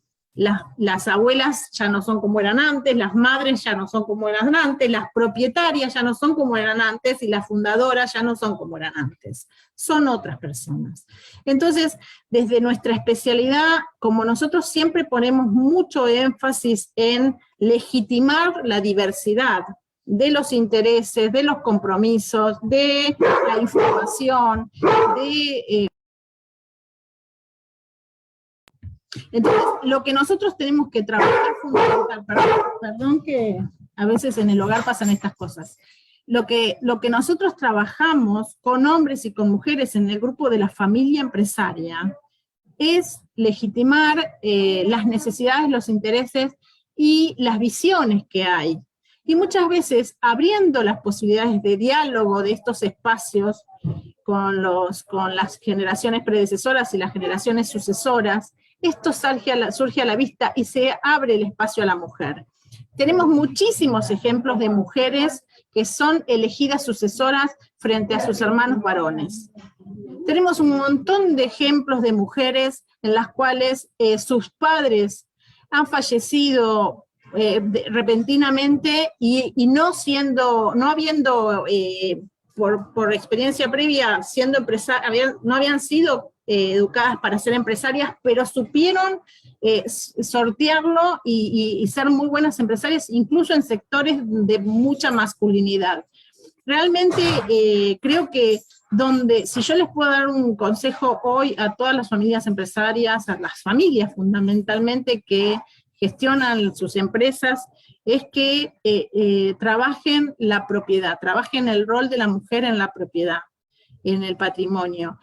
Las abuelas ya no son como eran antes, las madres ya no son como eran antes, las propietarias ya no son como eran antes, y las fundadoras ya no son como eran antes, son otras personas. Entonces, desde nuestra especialidad, como nosotros siempre ponemos mucho énfasis en legitimar la diversidad de los intereses, de los compromisos, de la información, de... Entonces, lo que nosotros tenemos que trabajar fundamental, perdón que a veces en el hogar pasan estas cosas, lo que nosotros trabajamos con hombres y con mujeres en el grupo de la familia empresaria es legitimar las necesidades, los intereses y las visiones que hay. Y muchas veces abriendo las posibilidades de diálogo de estos espacios con las generaciones predecesoras y las generaciones sucesoras, esto surge a la vista y se abre el espacio a la mujer. Tenemos muchísimos ejemplos de mujeres que son elegidas sucesoras frente a sus hermanos varones. Tenemos un montón de ejemplos de mujeres en las cuales sus padres han fallecido repentinamente y no habiendo, por experiencia previa, no habían sido educadas para ser empresarias, pero supieron sortearlo y ser muy buenas empresarias, incluso en sectores de mucha masculinidad. Realmente creo que si yo les puedo dar un consejo hoy a todas las familias empresarias, a las familias fundamentalmente que gestionan sus empresas, es que trabajen la propiedad, trabajen el rol de la mujer en la propiedad, en el patrimonio,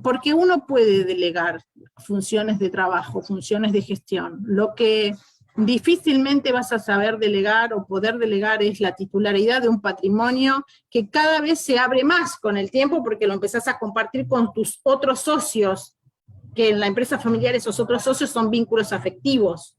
porque uno puede delegar funciones de trabajo, funciones de gestión. Lo que difícilmente vas a saber delegar o poder delegar es la titularidad de un patrimonio que cada vez se abre más con el tiempo, porque lo empezás a compartir con tus otros socios, que en la empresa familiar esos otros socios son vínculos afectivos.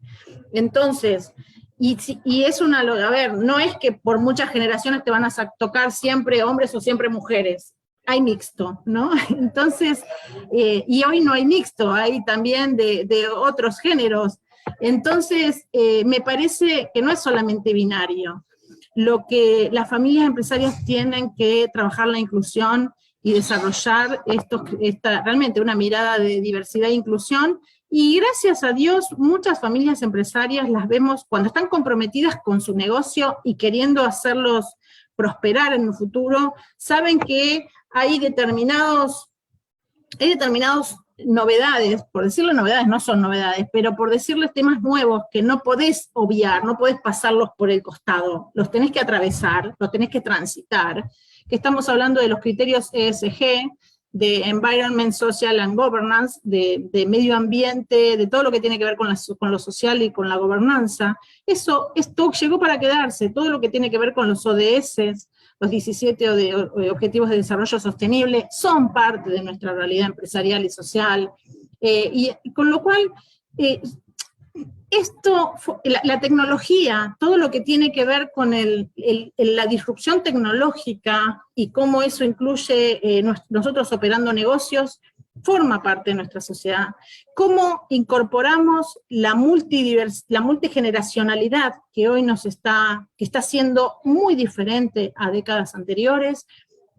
Entonces, y es no es que por muchas generaciones te van a tocar siempre hombres o siempre mujeres, hay mixto, ¿no? Entonces, y hoy no hay mixto, hay también de otros géneros. Entonces, me parece que no es solamente binario. Lo que las familias empresarias tienen que trabajar la inclusión y desarrollar realmente una mirada de diversidad e inclusión, y gracias a Dios muchas familias empresarias las vemos cuando están comprometidas con su negocio y queriendo hacerlos prosperar en un futuro, saben que hay determinados novedades, por decirle novedades, no son novedades, pero por decirles temas nuevos que no podés obviar, no podés pasarlos por el costado, los tenés que atravesar, los tenés que transitar, que estamos hablando de los criterios ESG, de Environment, Social and Governance, de medio ambiente, de todo lo que tiene que ver con lo social y con la gobernanza. Esto llegó para quedarse, todo lo que tiene que ver con los ODS, los 17 Objetivos de Desarrollo Sostenible, son parte de nuestra realidad empresarial y social, y con lo cual la tecnología, todo lo que tiene que ver con la disrupción tecnológica y cómo eso incluye nosotros operando negocios, forma parte de nuestra sociedad. Cómo incorporamos la multigeneracionalidad que hoy que está siendo muy diferente a décadas anteriores.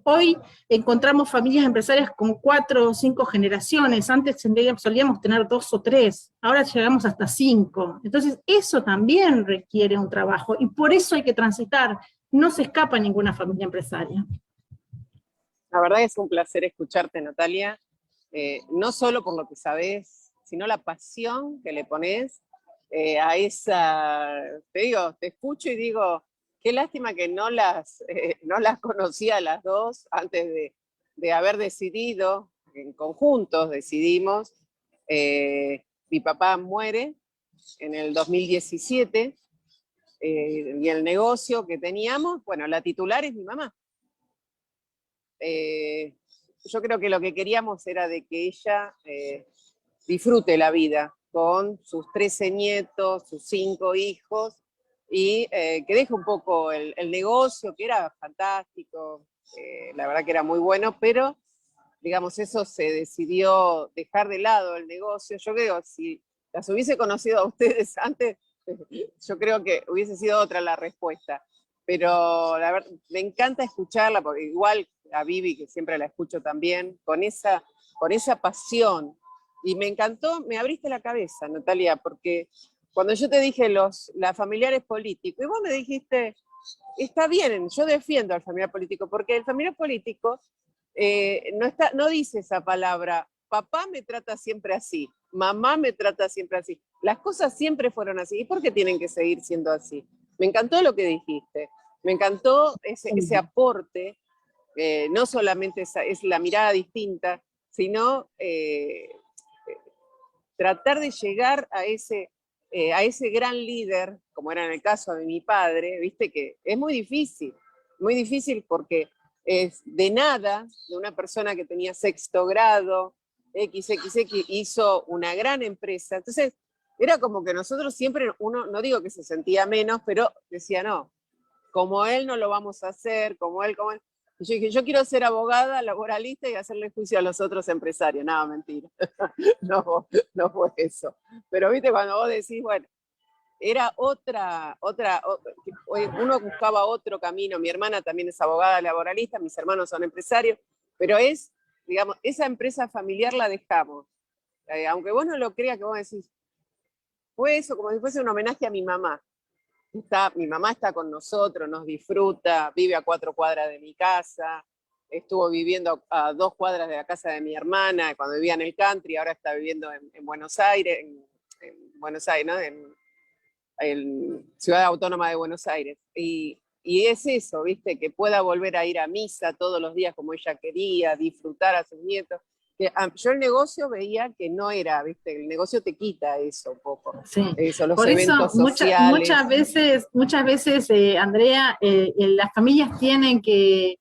Hoy encontramos familias empresarias con 4 o 5 generaciones, antes solíamos tener 2 o 3, ahora llegamos hasta 5. Entonces eso también requiere un trabajo, y por eso hay que transitar, no se escapa ninguna familia empresaria. La verdad es un placer escucharte, Natalia, no solo por lo que sabés, sino la pasión que le pones a esa, te escucho y digo, qué lástima que no las conocía a las dos antes de haber decidido, en conjuntos decidimos. Mi papá muere en el 2017 y el negocio que teníamos, bueno, la titular es mi mamá. Yo creo que lo que queríamos era de que ella disfrute la vida con sus 13 nietos, sus 5 hijos, y que deje un poco el negocio, que era fantástico, la verdad que era muy bueno, pero digamos, eso se decidió dejar de lado el negocio. Yo creo, si las hubiese conocido a ustedes antes, yo creo que hubiese sido otra la respuesta. Pero la verdad, me encanta escucharla, porque igual a Vivi, que siempre la escucho también, con esa pasión. Y me encantó, me abriste la cabeza, Natalia, porque cuando yo te dije los familiares políticos, y vos me dijiste, está bien, yo defiendo al familiar político, porque el familiar político no dice esa palabra, papá me trata siempre así, mamá me trata siempre así. Las cosas siempre fueron así, ¿y por qué tienen que seguir siendo así? Me encantó lo que dijiste, me encantó ese aporte, no solamente es la mirada distinta, sino tratar de llegar a ese gran líder, como era en el caso de mi padre, viste que es muy difícil porque es de nada, de una persona que tenía 6º grado, XXX, hizo una gran empresa. Entonces, era como que nosotros siempre, uno, no digo que se sentía menos, pero decía, no, como él no lo vamos a hacer, como él. Y yo dije, yo quiero ser abogada, laboralista y hacerle juicio a los otros empresarios. No, mentira. No fue eso. Pero viste, cuando vos decís, bueno, era uno buscaba otro camino. Mi hermana también es abogada laboralista, mis hermanos son empresarios, pero digamos, esa empresa familiar la dejamos. Aunque vos no lo creas, que vos decís, fue eso como si fuese un homenaje a mi mamá. Mi mamá está con nosotros, nos disfruta, vive a 4 cuadras de mi casa, estuvo viviendo a 2 cuadras de la casa de mi hermana cuando vivía en el country, ahora está viviendo en Buenos Aires, en Buenos Aires, ¿no? En Ciudad Autónoma de Buenos Aires. Y es eso, ¿viste? Que pueda volver a ir a misa todos los días como ella quería, disfrutar a sus nietos. Yo el negocio veía que no era, ¿viste? El negocio te quita eso un poco. Sí. Eso, los por eventos eso, sociales. muchas veces Andrea, las familias tienen que,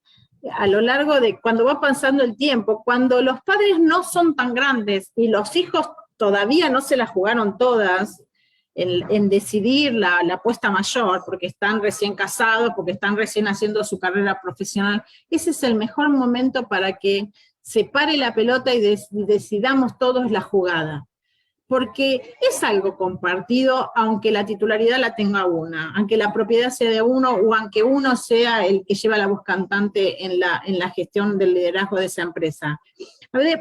a lo largo de, cuando va pasando el tiempo, cuando los padres no son tan grandes y los hijos todavía no se la jugaron todas, en decidir la apuesta mayor, porque están recién casados, porque están recién haciendo su carrera profesional, ese es el mejor momento para que se pare la pelota y decidamos todos la jugada. Porque es algo compartido, aunque la titularidad la tenga una, aunque la propiedad sea de uno, o aunque uno sea el que lleva la voz cantante en la gestión del liderazgo de esa empresa.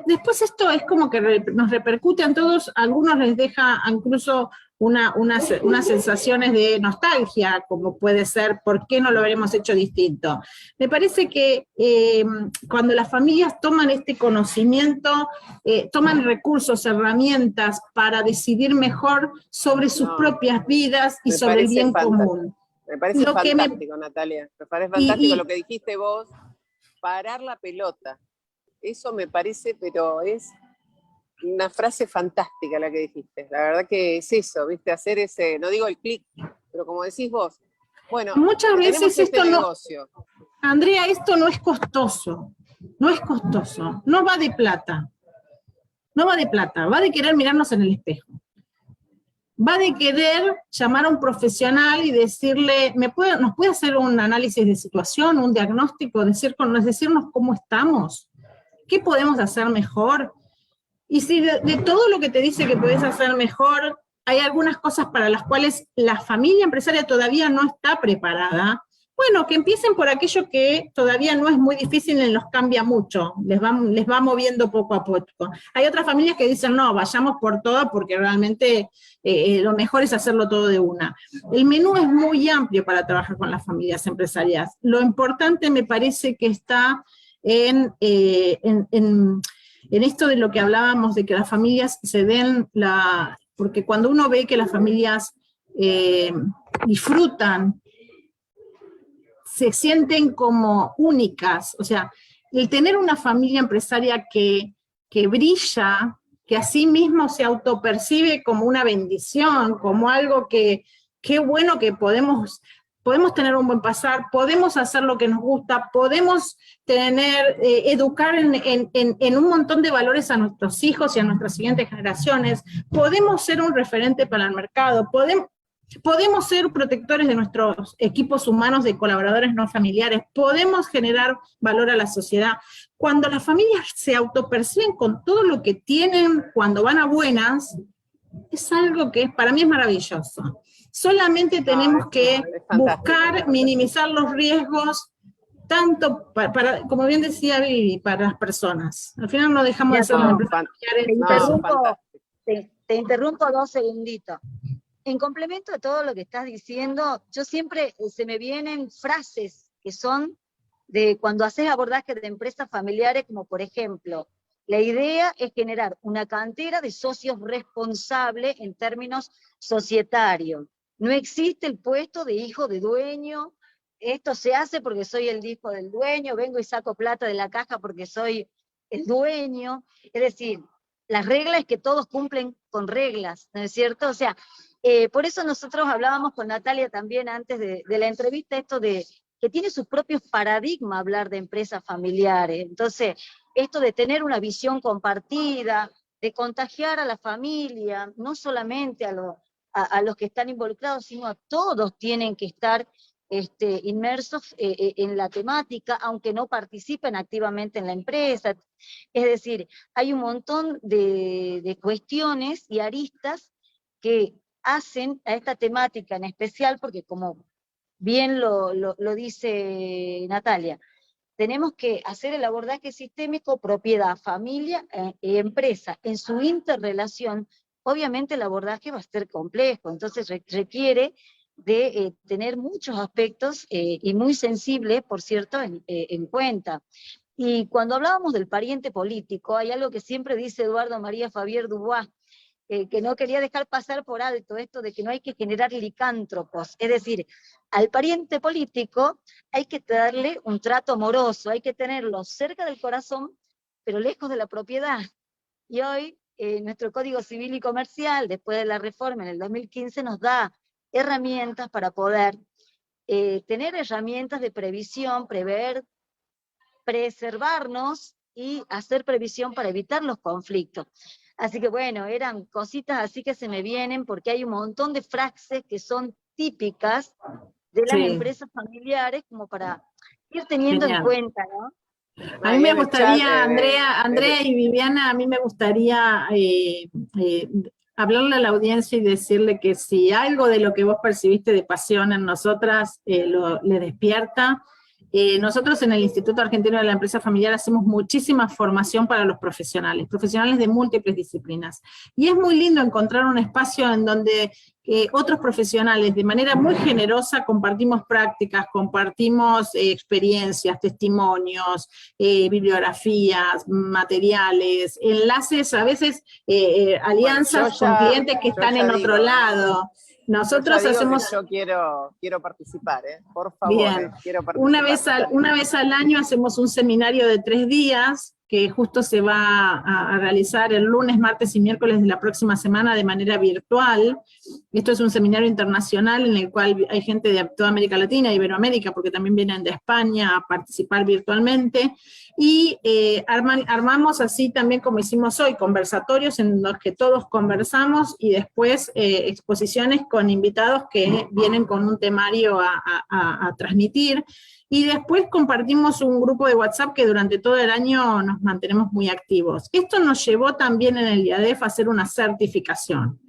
Después esto es como que nos repercute a todos, a algunos les deja incluso unas sensaciones de nostalgia, como puede ser, ¿por qué no lo habremos hecho distinto? Me parece que cuando las familias toman este conocimiento, toman recursos, herramientas para decidir mejor sobre sus propias vidas y sobre el bien común. Me parece fantástico, Natalia, me parece fantástico lo que dijiste vos, parar la pelota. Eso me parece, pero es una frase fantástica la que dijiste. La verdad que es eso, ¿viste? Hacer ese, no digo el clic, pero como decís vos, bueno, muchas veces esto negocio. Andrea, esto no es costoso, no va de plata, va de querer mirarnos en el espejo. va de querer llamar a un profesional y decirle, ¿nos puede hacer un análisis de situación, un diagnóstico, decirnos cómo estamos? ¿Qué podemos hacer mejor? Y si de todo lo que te dice que podés hacer mejor, hay algunas cosas para las cuales la familia empresaria todavía no está preparada, bueno, que empiecen por aquello que todavía no es muy difícil y los cambia mucho, les va moviendo poco a poco. Hay otras familias que dicen, no, vayamos por todo porque realmente lo mejor es hacerlo todo de una. El menú es muy amplio para trabajar con las familias empresariales. Lo importante me parece que está en esto de lo que hablábamos, de que las familias se den porque cuando uno ve que las familias disfrutan, se sienten como únicas, o sea, el tener una familia empresaria que brilla, que a sí mismo se autopercibe como una bendición, como algo que, qué bueno que podemos tener un buen pasar, podemos hacer lo que nos gusta, podemos educar en un montón de valores a nuestros hijos y a nuestras siguientes generaciones, podemos ser un referente para el mercado, podemos ser protectores de nuestros equipos humanos, de colaboradores no familiares, podemos generar valor a la sociedad. Cuando las familias se autoperciben con todo lo que tienen cuando van a buenas, es algo que para mí es maravilloso. Solamente tenemos que buscar minimizar los riesgos, tanto como bien decía Vivi, para las personas. Al final no dejamos de hacer Te interrumpo 2 segunditos. En complemento a todo lo que estás diciendo, yo siempre se me vienen frases que son de cuando haces abordaje de empresas familiares, como por ejemplo, la idea es generar una cantera de socios responsables en términos societarios. No existe el puesto de hijo de dueño, esto se hace porque soy el hijo del dueño, vengo y saco plata de la caja porque soy el dueño. Es decir, la regla es que todos cumplen con reglas, ¿no es cierto? O sea, por eso nosotros hablábamos con Natalia también antes de la entrevista, esto de que tiene sus propios paradigmas hablar de empresas familiares. Entonces, esto de tener una visión compartida, de contagiar a la familia, no solamente a los que están involucrados, sino a todos tienen que estar inmersos en la temática, aunque no participen activamente en la empresa. Es decir, hay un montón de cuestiones y aristas que hacen a esta temática en especial, porque como bien lo dice Natalia, tenemos que hacer el abordaje sistémico, propiedad, familia y empresa. En su interrelación, obviamente el abordaje va a ser complejo, entonces requiere de tener muchos aspectos y muy sensibles, por cierto, en cuenta. Y cuando hablábamos del pariente político, hay algo que siempre dice Eduardo María Fabier Dubois, que no quería dejar pasar por alto esto de que no hay que generar licántropos, es decir, al pariente político hay que darle un trato amoroso, hay que tenerlo cerca del corazón, pero lejos de la propiedad. Y hoy nuestro Código Civil y Comercial, después de la reforma en el 2015, nos da herramientas para poder tener herramientas de previsión, prever, preservarnos y hacer previsión para evitar los conflictos. Así que bueno, eran cositas así que se me vienen, porque hay un montón de frases que son típicas de las empresas familiares, como para ir teniendo en cuenta, ¿no? A mí me gustaría, Andrea y Viviana, a mí me gustaría hablarle a la audiencia y decirle que si algo de lo que vos percibiste de pasión en nosotras le despierta, nosotros en el Instituto Argentino de la Empresa Familiar hacemos muchísima formación para los profesionales de múltiples disciplinas. Y es muy lindo encontrar un espacio en donde otros profesionales de manera muy generosa compartimos prácticas, compartimos experiencias, testimonios, bibliografías, materiales, enlaces, a veces alianzas con clientes que están en otro lado. Nosotros hacemos... Yo quiero participar, por favor. Bien. Quiero participar. Una vez al año hacemos un seminario de 3 días, que justo se va a realizar el lunes, martes y miércoles de la próxima semana de manera virtual. Esto es un seminario internacional en el cual hay gente de toda América Latina, Iberoamérica, porque también vienen de España a participar virtualmente, y armamos así también como hicimos hoy, conversatorios en los que todos conversamos, y después exposiciones con invitados que vienen con un temario a transmitir, y después compartimos un grupo de WhatsApp que durante todo el año nos mantenemos muy activos. Esto nos llevó también en el IADEF a hacer una certificación.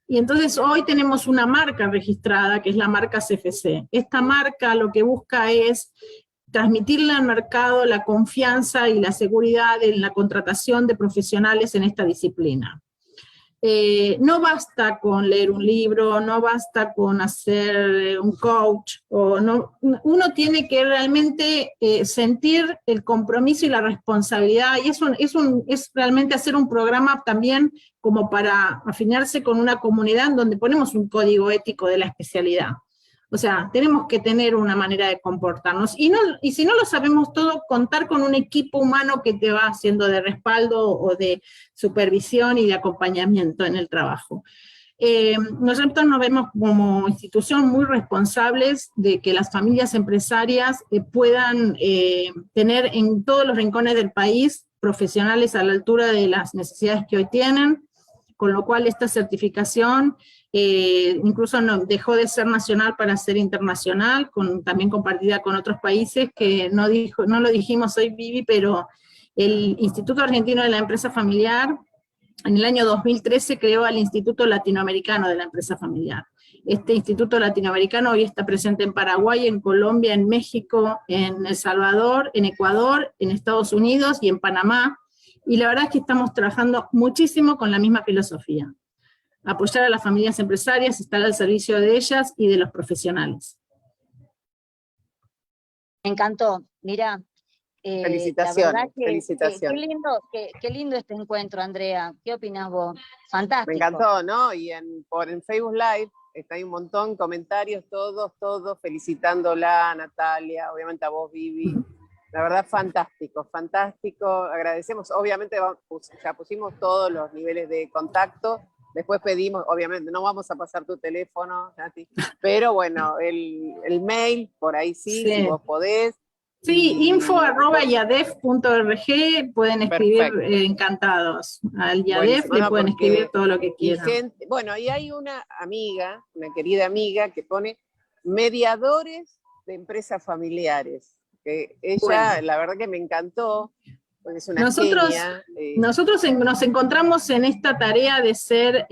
Y entonces hoy tenemos una marca registrada, que es la marca CFC. Esta marca lo que busca es transmitirle al mercado la confianza y la seguridad en la contratación de profesionales en esta disciplina. No basta con leer un libro, no basta con hacer un coach, uno tiene que realmente sentir el compromiso y la responsabilidad, y es realmente hacer un programa también como para afinarse con una comunidad en donde ponemos un código ético de la especialidad. O sea, tenemos que tener una manera de comportarnos, y si no lo sabemos todo, contar con un equipo humano que te va haciendo de respaldo o de supervisión y de acompañamiento en el trabajo. Nosotros nos vemos como institución muy responsables de que las familias empresarias puedan tener en todos los rincones del país profesionales a la altura de las necesidades que hoy tienen, con lo cual esta certificación incluso dejó de ser nacional para ser internacional, también compartida con otros países, que no lo dijimos hoy, Vivi, pero el Instituto Argentino de la Empresa Familiar en el año 2013 creó al Instituto Latinoamericano de la Empresa Familiar. Este Instituto Latinoamericano hoy está presente en Paraguay, en Colombia, en México, en El Salvador, en Ecuador, en Estados Unidos y en Panamá, y la verdad es que estamos trabajando muchísimo con la misma filosofía: apoyar a las familias empresarias, estar al servicio de ellas y de los profesionales. Me encantó, mirá. Felicitaciones, felicitaciones. Qué lindo este encuentro, Andrea. ¿Qué opinas vos? Fantástico. Me encantó, ¿no? Y en Facebook Live hay un montón de comentarios, todos felicitándola, Natalia, obviamente a vos, Vivi. La verdad, fantástico, fantástico. Agradecemos, obviamente ya pusimos todos los niveles de contacto. Después pedimos, obviamente, no vamos a pasar tu teléfono, Nati, pero bueno, el mail, por ahí sí, si vos podés. Sí, info@iadef.org, pueden escribir encantados. Al IADEF le pueden escribir todo lo que quieran. Bueno, y hay una amiga, una querida amiga, que pone mediadores de empresas familiares. Que ella, la verdad que me encantó, porque es una genia. Nosotros nos encontramos en esta tarea de ser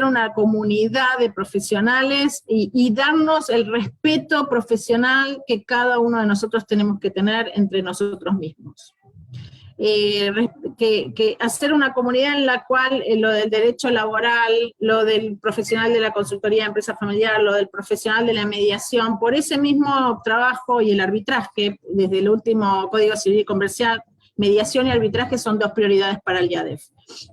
una comunidad de profesionales y darnos el respeto profesional que cada uno de nosotros tenemos que tener entre nosotros mismos. Que hacer una comunidad en la cual lo del derecho laboral, lo del profesional de la consultoría de empresa familiar, lo del profesional de la mediación, por ese mismo trabajo y el arbitraje, desde el último Código Civil y Comercial, mediación y arbitraje son dos prioridades para el IADEF.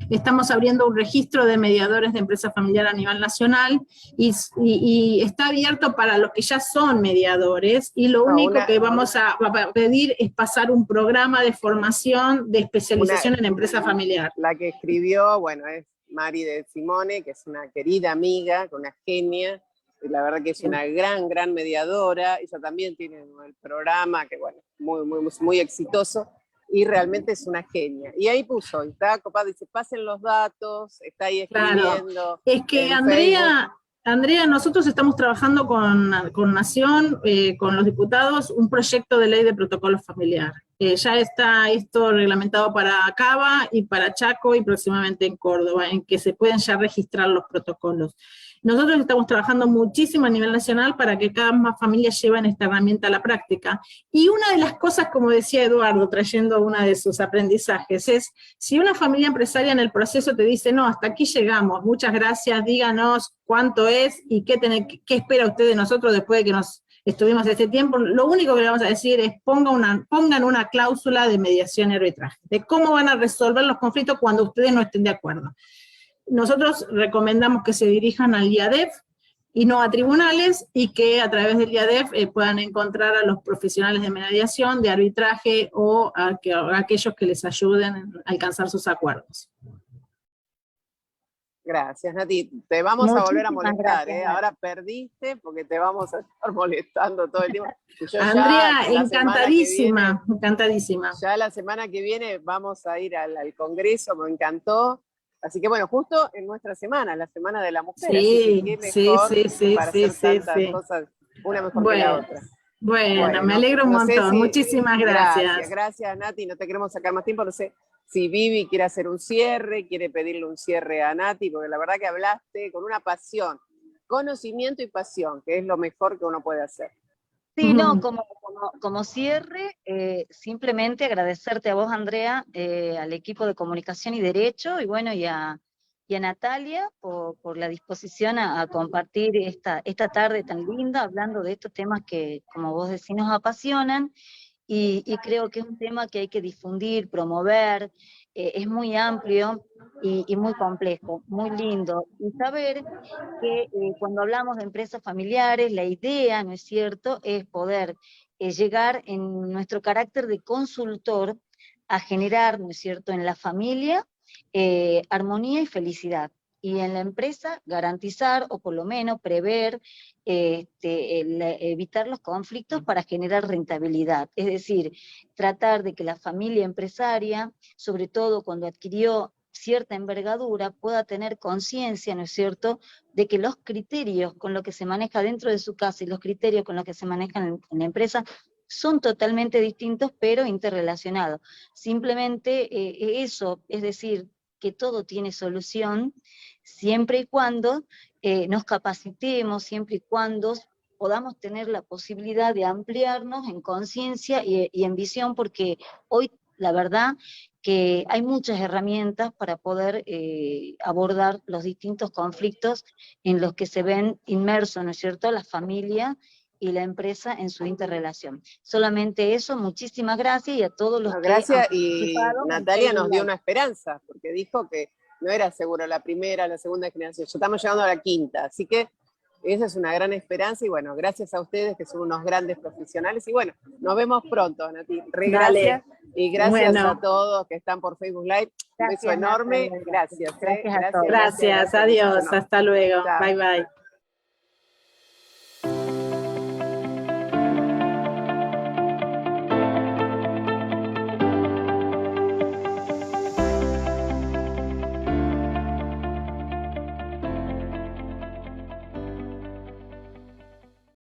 Estamos abriendo un registro de mediadores de empresa familiar a nivel nacional y está abierto para los que ya son mediadores, y lo único que vamos a pedir es pasar un programa de formación de especialización en empresa familiar. La que escribió, bueno, es Mari de Simone, que es una querida amiga, una genia, y la verdad que es una gran mediadora. Ella también tiene el programa, que bueno, muy exitoso. Y realmente es una genia. Y ahí puso, y está copada, dice, pasen los datos, está ahí escribiendo. Claro. Es que Andrea, nosotros estamos trabajando con Nación, con los diputados, un proyecto de ley de protocolo familiar. Ya está esto reglamentado para Cava y para Chaco y próximamente en Córdoba, en que se pueden ya registrar los protocolos. Nosotros estamos trabajando muchísimo a nivel nacional para que cada vez más familias lleven esta herramienta a la práctica. Y una de las cosas, como decía Eduardo, trayendo una de sus aprendizajes, es si una familia empresaria en el proceso te dice, no, hasta aquí llegamos, muchas gracias, díganos cuánto es y qué espera usted de nosotros después de que nos estuvimos este tiempo, lo único que le vamos a decir es pongan una cláusula de mediación y arbitraje, de cómo van a resolver los conflictos cuando ustedes no estén de acuerdo. Nosotros recomendamos que se dirijan al IADEF, y no a tribunales, y que a través del IADEF puedan encontrar a los profesionales de mediación, de arbitraje, o a aquellos que les ayuden a alcanzar sus acuerdos. Gracias, Nati. Te vamos a volver a Muchísimas molestar, gracias, ¿eh? Nati. Ahora perdiste porque te vamos a estar molestando todo el tiempo. Y yo Andrea, ya la semana que viene, encantadísima. ya la semana que viene vamos a ir al Congreso, me encantó. Así que bueno, justo en nuestra semana, la Semana de la Mujer, así que qué Sí, mejor sí, para sí, hacer sí, tantas sí. cosas, una mejor que la Bueno, otra. bueno, me Bueno, alegro un no sé montón. si, Muchísimas gracias. gracias Nati, no te queremos sacar más tiempo, no sé si Vivi quiere hacer un cierre, quiere pedirle un cierre a Nati, porque la verdad que hablaste con una pasión, conocimiento y pasión, que es lo mejor que uno puede hacer. Sí, no, como cierre, simplemente agradecerte a vos, Andrea, al equipo de Comunicación y Derecho, y bueno, y a Natalia por la disposición a compartir esta tarde tan linda, hablando de estos temas que, como vos decís, nos apasionan, y creo que es un tema que hay que difundir, promover, es muy amplio y muy complejo, muy lindo, y saber que cuando hablamos de empresas familiares, la idea, ¿no es cierto?, es poder llegar en nuestro carácter de consultor a generar, ¿no es cierto?, en la familia armonía y felicidad. Y en la empresa garantizar, o por lo menos prever, evitar los conflictos para generar rentabilidad. Es decir, tratar de que la familia empresaria, sobre todo cuando adquirió cierta envergadura, pueda tener conciencia, ¿no es cierto?, de que los criterios con los que se maneja dentro de su casa y los criterios con los que se manejan en la empresa son totalmente distintos, pero interrelacionados. Simplemente eso, es decir, que todo tiene solución, siempre y cuando nos capacitemos, siempre y cuando podamos tener la posibilidad de ampliarnos en conciencia y en visión, porque hoy, la verdad, que hay muchas herramientas para poder abordar los distintos conflictos en los que se ven inmersos, ¿no es cierto?, la familia y la empresa en su interrelación. Solamente eso, muchísimas gracias, y a todos los que han Gracias, y participado en Natalia nos Facebook dio Live. una esperanza, porque dijo que no era seguro la primera, la segunda generación, ya estamos llegando a la quinta, así que esa es una gran esperanza, y bueno, gracias a ustedes que son unos grandes profesionales, y bueno, nos vemos pronto, Nati. Gracias, y gracias a todos que están por Facebook Live, un beso Gracias, enorme, Natalia, gracias. gracias a todos. Gracias, un beso adiós, enorme. hasta luego. Chao. Bye, bye.